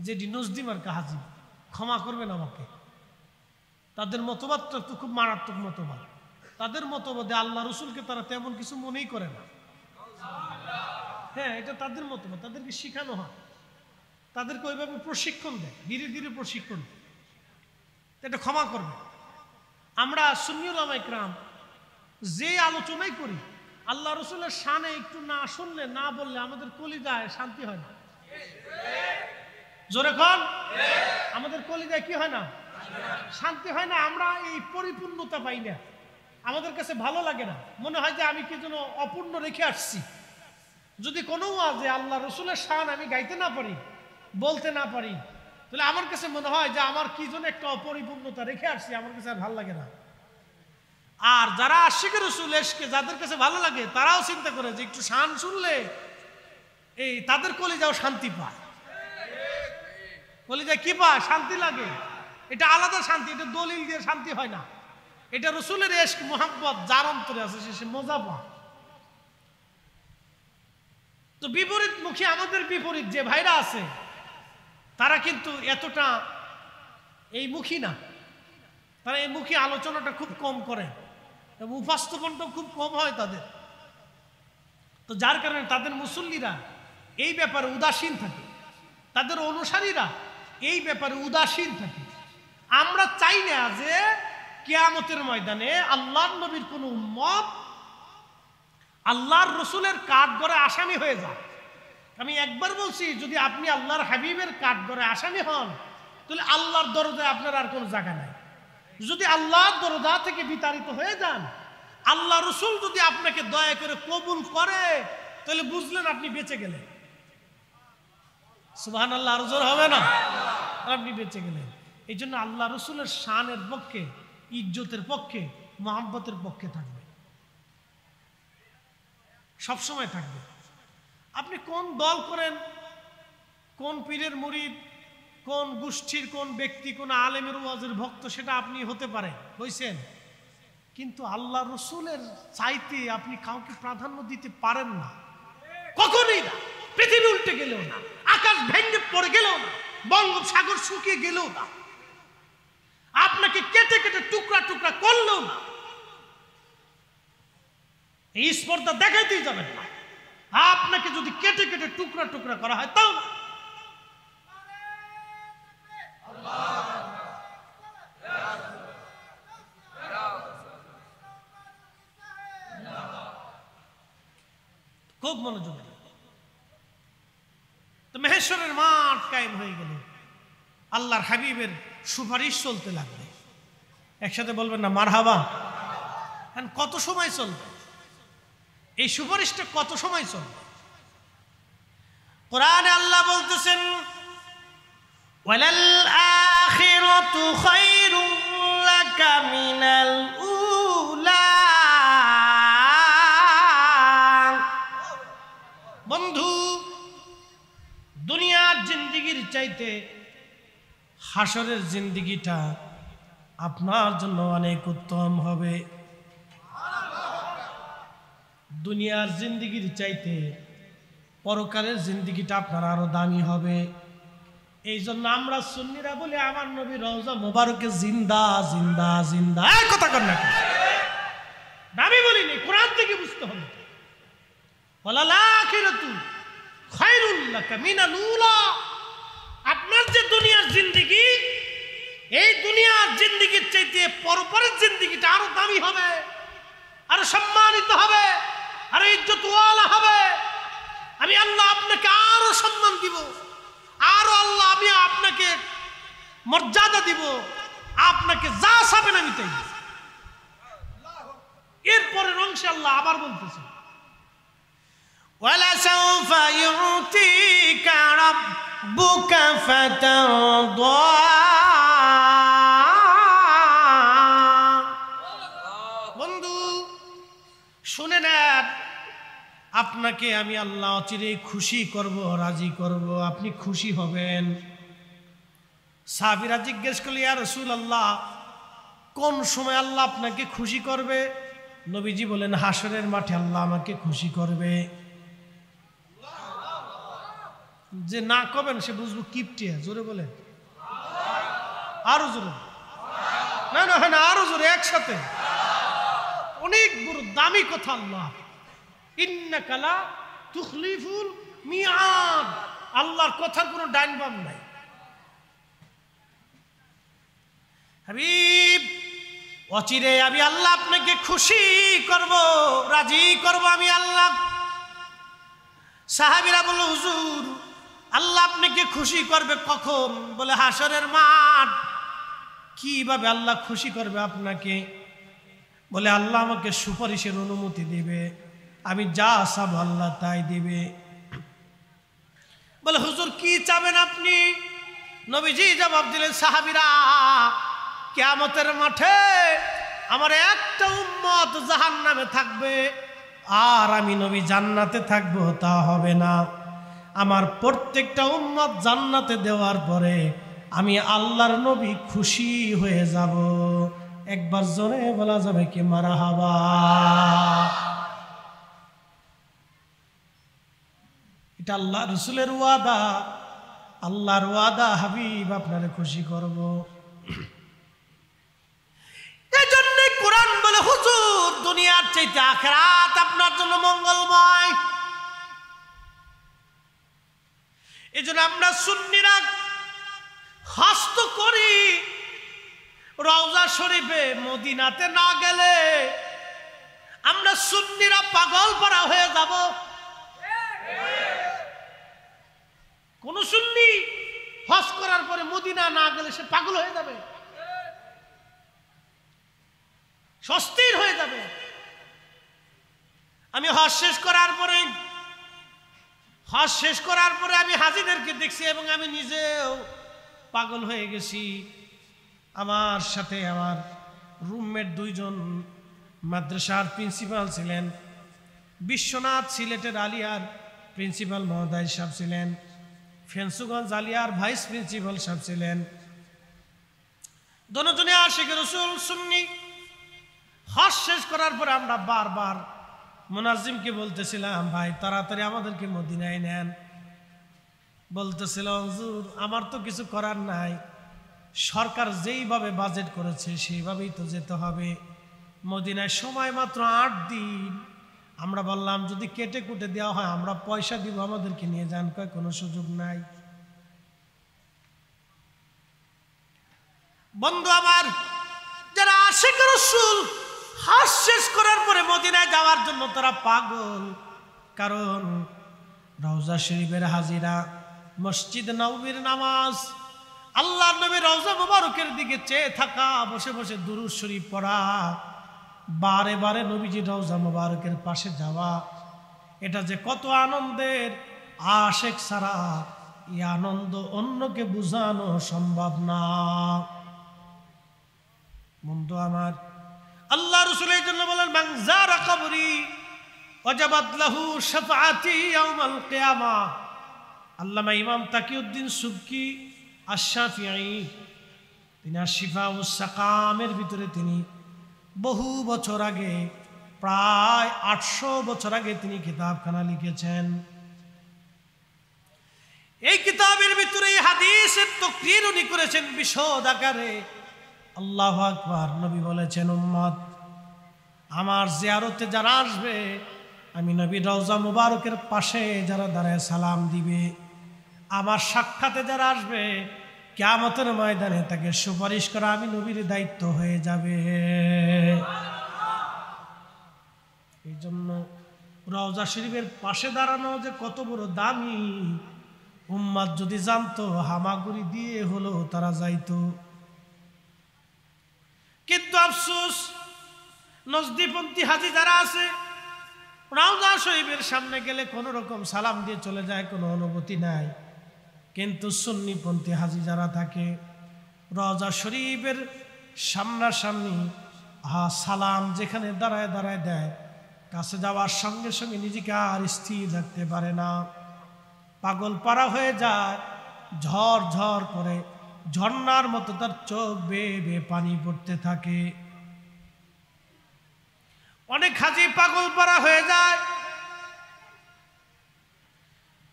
যেটি নজদিমার্কা হাজি, ক্ষমা করবেন আমাকে, তাদের মতবাদটা তো খুব মারাত্মক মতবাদ। তাদের মতবাদে আল্লাহ রসুলকে তারা তেমন কিছু মনেই করে না। হ্যাঁ, এটা তাদের মতবাদ, তাদেরকে শিখানো হয়, তাদেরকে ওইভাবে প্রশিক্ষণ দেয়, ধীরে ধীরে প্রশিক্ষণ দেয়। এটা ক্ষমা করবে। আমরা সুন্নি উলামা ইকরাম যে আলোচনাই করি, আল্লাহ রসুলের শানে একটু না শুনলে, না বললে আমাদের কলিজায় শান্তি হয় না। জোরে কোন, আমাদের কলিজায় কি হয় না? শান্তি হয় না। আমরা এই পরিপূর্ণতা পাই না, আমাদের কাছে ভালো লাগে না। মনে হয় যে আমি কি যেন অপূর্ণ রেখে আসছি। যদি কোনো ওয়াজে আল্লাহ রসুলের শান আমি গাইতে না পারি, বলতে না পারি, তাহলে আমার কাছে মনে হয় যে আমার কি যেন একটা অপরিপূর্ণতা রেখে আসছি, আমার কাছে আর ভালো লাগে না। আর যারা আশিক রসুল এসকে যাদের কাছে ভালো লাগে, তারাও চিন্তা করে যে একটু শান শুনলে এই তাদের কলিজাও শান্তি পায়। কলিজায় কি পায়? শান্তি লাগে। এটা আলাদা শান্তি, এটা দলিল দিয়ে শান্তি হয় না। এটা রসুলের এশক মোহাম্মত যার অন্তরে আছে, সে মজা পায়। তো বিপরীতমুখী আমাদের বিপরীত যে ভাইরা আছে, তারা কিন্তু এতটা এই মুখী না। তারা এই মুখী আলোচনাটা খুব কম করে এবং উপস্থাপনটাও খুব কম হয় তাদের। তো যার কারণে তাদের মুসল্লিরা এই ব্যাপারে উদাসীন থাকে, তাদের অনুসারীরা এই ব্যাপারে উদাসীন থাকে। আমরা চাই না যে কিয়ামতের ময়দানে আল্লাহর নবীর কোন উম্মত আল্লাহর রসুলের কাঠগড়ে আসামি হয়ে যায়। আমি একবার বলছি, যদি আপনি আল্লাহর হাবিবের কাঠগড়ে আসামি হন, তাহলে আল্লাহর দরজায় আপনার আর কোনো জায়গা নাই। যদি আল্লাহর দরজা থেকে বিতাড়িত হয়ে যান, আল্লাহ রসুল যদি আপনাকে দয়া করে কবুল করে, তাহলে বুঝলেন আপনি বেঁচে গেলেন। সুবহানাল্লাহ, আরো জোর হবে না? আপনি বেঁচে গেলেন। এই জন্য আল্লাহ রসুলের শানের পক্ষে, ইজ্জতের পক্ষে, মহব্বতের পক্ষে থাকবে, সবসময় থাকবে। আপনি কোন দল করেন, কোন পীরের মুরিদ, কোন গোষ্ঠীর কোন ব্যক্তি, কোন আলেমের ওয়াজের ভক্ত, সেটা আপনি হতে পারেন, বুঝছেন, কিন্তু আল্লাহ রসুলের চাইতে আপনি কাউকে প্রাধান্য দিতে পারেন না, কখনোই না। পৃথিবী উল্টে গেলেও না, আকাশ ভেঙে পড়ে গেলেও না, বঙ্গোপসাগর শুকিয়ে গেলেও না, আপনাকে কেটে কেটে টুকরা টুকরা করলেও না, এই স্পর্ধা দেখাইতেই যাবেন না। আপনাকে যদি কেটে কেটে টুকরা টুকরা করা হয় তাও না। খুব মনোযোগ। তো মহেশ্বরের মাঠ কায়েম হয়ে গেল, আল্লাহর হাবিবের সুপারিশ চলতে লাগবে। একসাথে বলবেন না মারহাবা? কত সময় চলবে? এই সুপারিশটা কত সময় চলবে? কোরআনে আল্লাহ বলতেছেন ওয়ালাল আখিরাতু খায়রুল লাকা মিনাল উলা। বন্ধু, দুনিয়ার জিন্দেগির চাইতে হাসরের জিন্দেগিটা আপনার জন্য অনেক উত্তম হবে। দুনিয়ার জিন্দেগির চাইতে পরকালের জিন্দেগিটা আপনার আরো দামি হবে। এই জন্য আমরা সুন্নিরা বলি আমার নবী রওজা মোবারকে জিন্দা জিন্দা জিন্দা। এই কথা কর না, আমি বলিনি, কোরআন থেকে বুঝতে হবে। ওয়ালাল আখিরাতু খায়রুল লাকা মিনাল উলা। আপনার যে দুনিয়ার জিন্দেগি, এই দুনিয়ার জিন্দেগির চাইতে পরপরের জিন্দেগিটা আরো দামি হবে, আরো সম্মানিত হবে, আরো ইজ্জতওয়ালা হবে। আমি আল্লাহ আপনাকে আরো সম্মান দিব, আরো আল্লাহ আমি আপনাকে মর্যাদা দিব, আপনাকে যা চাবেন আমি তাই দিব। এরপরের অংশে আল্লাহ আবার বলতেছেন وَلَسَوْفَ يُعْطِيكَ رَبُّكَ فَتَرْضَىٰ। বন্ধু শুনে নেন, আপনাকে আমি আল্লাহ অচিরেই খুশি করব, রাজি করব, আপনি খুশি হবেন। সাহাবীরা জিজ্ঞেস করল, ইয়া রাসূলুল্লাহ, কোন সময় আল্লাহ আপনাকে খুশি করবে? নবীজি বলেন, হাসরের মাঠে আল্লাহ আমাকে খুশি করবে। যে না করবেন সে বুঝবো কিপটিয়া। জোরে বলেন, আরো জোরে। না না না, আরো জোরে, একসাথে। অনেক বড় দামি কথা আল্লাহ। ইন্নাকা লা তুখলিফুল মিআদ। আল্লাহর কথার কোনো ডাইন বাম নাই। হাবিব, অচিরে আমি আল্লাহ আপনাকে খুশি করব, রাজি করব আমি আল্লাহ। সাহাবীরা বলল, হুজুর আল্লাহ আপনাকে খুশি করবে কখন? বলে হাসরের মাঠ। কিভাবে আল্লাহ খুশি করবে আপনাকে? বলে আল্লাহ আমাকে সুপারিশের অনুমতি দিবে, আমি যা চাবো আল্লাহ তাই দিবে। বলে হুজুর কি চাবেন আপনি? নবীজি জবাব দিলেন, সাহাবীরা, কিয়ামতের মাঠে আমার একটা উম্মত জাহান্নামে থাকবে আর আমি নবী জান্নাতে থাকবো, তা হবে না। আমার প্রত্যেকটা উম্মত জান্নাতে দেওয়ার পরে আমি আল্লাহর নবী খুশি হয়ে যাব। একবার জোরে বলা যাবে কি মারহাবা? এটা আল্লাহ রসুলের ওয়াদা, আল্লাহর ওয়াদা। হাবিব আপনারে খুশি করব। এই জন্য কোরআন বলে, হুজুর দুনিয়ার চাইতে আখিরাত আপনার জন্য মঙ্গলময়। এই জন্য আমরা সুন্নিরা হস্ত করি, রওজা শরীফে মদিনাতে না গেলে আমরা সুন্নিরা পাগল পারা হয়ে যাব। কোন সুন্নি হজ করার পরে মদিনা না গেলে সে পাগল হয়ে যাবে, সস্তির হয়ে যাবে। আমি হজ শেষ করার পরে আমি হাজিদেরকে দেখছি এবং আমি নিজেও পাগল হয়ে গেছি। আমার সাথে আমার রুমমেট দুইজন মাদ্রাসার প্রিন্সিপাল ছিলেন। বিশ্বনাথ সিলেটের আলিয়ার প্রিন্সিপাল মহোদয় সাহেব ছিলেন, ফেন্সুগঞ্জ আলিয়ার ভাইস প্রিন্সিপাল সাহেব ছিলেন। দুজনে আশিক রাসূল সুন্নি। হজ শেষ করার পরে আমরা বারবার মুনাজ্জিমকে বলতেছিলাম, ভাই তাড়াতাড়ি আমাদেরকে মদিনায় নেন। বলতেছিল, হুজুর আমার তো কিছু করার নাই, সরকার যেইভাবে বাজেট করেছে সেইভাবেই তো যেতে হবে। মদিনায় সময় মাত্র 8 দিন। আমরা বললাম যদি কেটে কুটে দেওয়া হয় আমরা পয়সা দিব, আমাদেরকে নিয়ে যান। কয় কোনো সুযোগ নাই। বন্ধু আমার, যারা আশিক রাসূল হজ শেষ করার পরে মদিনায় যাওয়ার জন্য তারা পাগল। কারণ রওজা শরীফের হাজিরা, মসজিদ নববীর নামাজ, আল্লাহর নবীর রওজা মুবারকের দিকে চেয়ে থাকা, বসে বসে দুরূদ শরীফ পড়া, বারে বারে নবীজির রওজা মুবারকের পাশে যাওয়া, এটা যে কত আনন্দের, আশেক ছাড়া এই আনন্দ অন্যকে বুঝানো সম্ভব না। বন্ধু আমার, আল্লাহ রাসূল এই জন্য বলেন, মান যারা কবরি ওয়াজাবাত লাহু শাফাআতি ইয়াউমাল কিয়ামাহ। আল্লামা ইমাম তাকিউদ্দিন সুবকি আশ-শাফিঈ, তিনি আশ-শিফাউস সাকামের ভিতরে তিনি বহু বছর আগে, প্রায় 800 বছর আগে তিনি কিতাবখানা লিখেছেন। এই কিতাবের ভিতরে এই হাদিসের তাকরীর উনি করেছেন বিশদ আকারে। আল্লাহু আকবার। নবী বলেছেন, উম্মত আমার জিয়ারতে যারা আসবে, আমি নবীর রওজা মুবারকের পাশে যারা দাঁড়ায় সালাম দিবে, আমার সাক্ষাতে যারা আসবে, কিয়ামতের ময়দানে তাকে সুপারিশ করা আমি নবীর দায়িত্ব হয়ে যাবে। এই জন্য রওজা শরীফের পাশে দাঁড়ানো যে কত বড় দামি, উম্মত যদি জানতো হামাগুড়ি দিয়ে হলো তারা যাইতো। কিন্তু আফসোস, নজদিপন্থী হাজি যারা আছে, রওজা শরীফের সামনে গেলে কোনো রকম সালাম দিয়ে চলে যায়, কোনো অনুভূতি নাই। কিন্তু সুন্নিপন্থী হাজি যারা থাকে, রওজা শরীফের সামনাসামনি সালাম যেখানে দাঁড়ায় দাঁড়ায় দেয়, কাছে যাওয়ার সঙ্গে সঙ্গে নিজেকে আর স্থির রাখতে পারে না, পাগল পারা হয়ে যায়, ঝড় ঝড় করে ঝর্ণার মতো তার চোখ বেয়ে বেয়ে পানি পড়তে থাকে। অনেক হাজি পাগল পারা হয়ে যায়,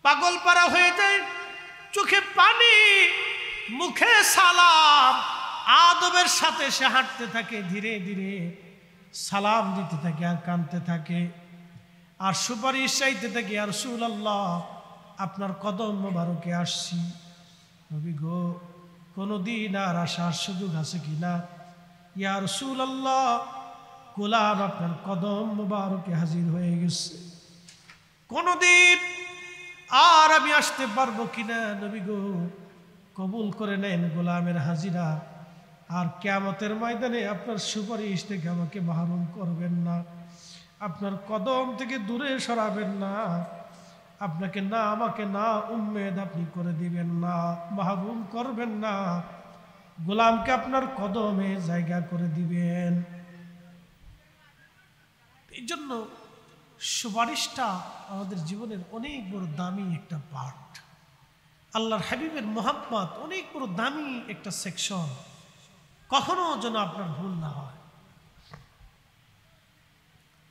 পাগল পারা হয়ে যায়, চোখে পানি, মুখে সালাম, আদবের সাথে সে হাঁটতে থাকে, ধীরে ধীরে সালাম দিতে থাকে আর কাঁদতে থাকে, আর সুপারিশ চাইতে থাকে, আর রাসূলুল্লাহ আপনার কদম মোবারকে আসছি, নবী গো কোনদিন আর আসার সুযোগ আছে কিনা? ইয়া রাসূলুল্লাহ, গোলাম আপনার কদম মোবারকে হাজির হয়ে গেছে, কোনদিন আর আমি আসতে পারবো কিনা? নবী গো কবুল করে নেন গোলামের হাজিরা, আর কিয়ামতের ময়দানে আপনার সুপারিশ থেকে আমাকে মাহরুম করবেন না, আপনার কদম থেকে দূরে সরাবেন না, আপনাকে না আমাকে না উম্মেদ আপনি করে দিবেন না, মাহরুম করবেন না, গোলামকে আপনার কদমে জায়গা করে দিবেন। এই জন্য সুপারিশটা আমাদের জীবনের অনেক বড় দামি একটা পার্ট। আল্লাহর হাবিবের মোহাব্বত অনেক বড় দামি একটা সেকশন, কখনো যেন আপনার ভুল না হয়।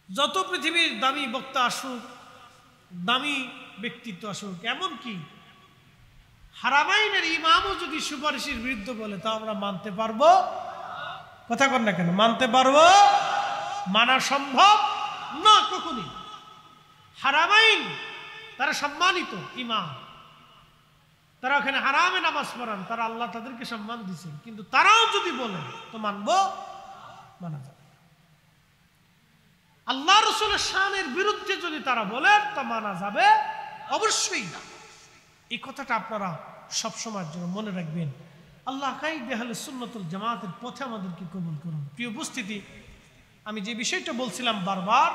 যত পৃথিবীর দামি বক্তা আসুক, দামি ব্যক্তিত্ব আসুক, এমনকি হারামাইনের ইমামও যদি সুপারিশের বিরুদ্ধে বলে, তা আমরা মানতে পারবো? কথা কন না কেন? মানতে পারবো? মানা সম্ভব না কখনই। হারামাইন তারা সম্মানিত ইমাম, তারা ওখানে হারামে নামাজ পড়ান, তারা আল্লাহ তাদেরকে সম্মান দিচ্ছেন, কিন্তু তারাও যদি বলে তো মানবো? মানা যাবে। আল্লাহ রাসূলের শানের বিরুদ্ধে যদি তারা বলে তা মানা যাবে অবশ্যই না। এই কথাটা আপনারা সবসময়ের জন্য মনে রাখবেন। আল্লাহ কায়েদে আহলে সুন্নাতুল জামাতের পথে আমাদেরকে কবুল করুন। প্রিয় উপস্থিতি, আমি যে বিষয়টা বলছিলাম বারবার,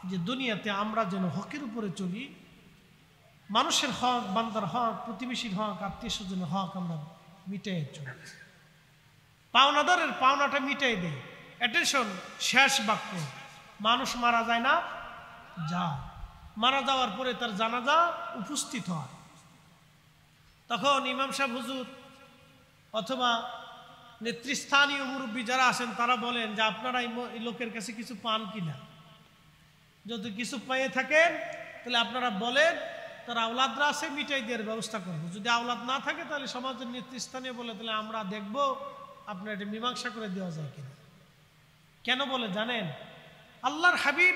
যে দুনিয়াতে আমরা যেন হকের উপরে চলি, মানুষের হক, বান্দার হক, প্রতিবেশীর হক, আত্মীয় স্বজনের হক আমরা মিটাই চলি, পাওনাদারের পাওনাটা মিটাই দেয়। অ্যাটেনশন, শেষ বাক্য, মানুষ মারা যায় না? যায়। মারা যাওয়ার পরে তার জানাজা উপস্থিত হয়, তখন ইমাম সাহেব হুজুর অথবা নেতৃস্থানীয় মুরব্বী যারা আছেন তারা বলেন যে আপনারা এই লোকের কাছে কিছু পান কিনা, যদি কিছু পেয়ে থাকেন তাহলে আপনারা বলেন, তার আওলাদরা আছে মিটাই দেওয়ার ব্যবস্থা করবো, যদি আওলাদ না থাকে তাহলে সমাজের নেতৃস্থানীয় বলে তাহলে আমরা দেখব আপনার এটা মীমাংসা করে দেওয়া যায় কিনা। কেন বলে জানেন? আল্লাহর হাবিব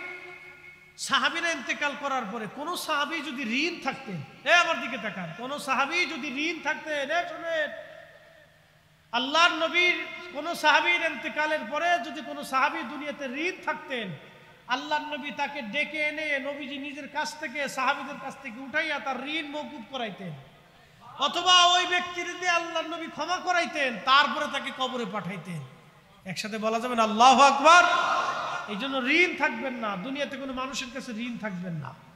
সাহাবীরা ইন্তেকাল করার পরে কোন সাহাবী যদি ঋণ থাকতেন, আমার দিকে তাকান, কোন সাহাবী যদি ঋণ থাকতেন, শুনেন, আল্লাহর নবীর কোন সাহাবীর ইন্তেকালের পরে যদি কোন সাহাবী দুনিয়াতে ঋণ থাকতেন, আল্লাহর নবী তাকে ডেকে এনে নবীজি নিজের কাছ থেকে সাহাবীদের কাছ থেকে উঠাইয়া তার ঋণ মওকুফ করাইতেন, অথবা ওই ব্যক্তির দিয়ে আল্লাহর নবী ক্ষমা করাইতেন, তারপরে তাকে কবরে পাঠাইতেন। একসাথে বলা যাবে না আল্লাহু আকবার? এই জন্য ঋণ থাকবেন না, দুনিয়াতে কোনো মানুষের কাছে ঋণ থাকবেন না।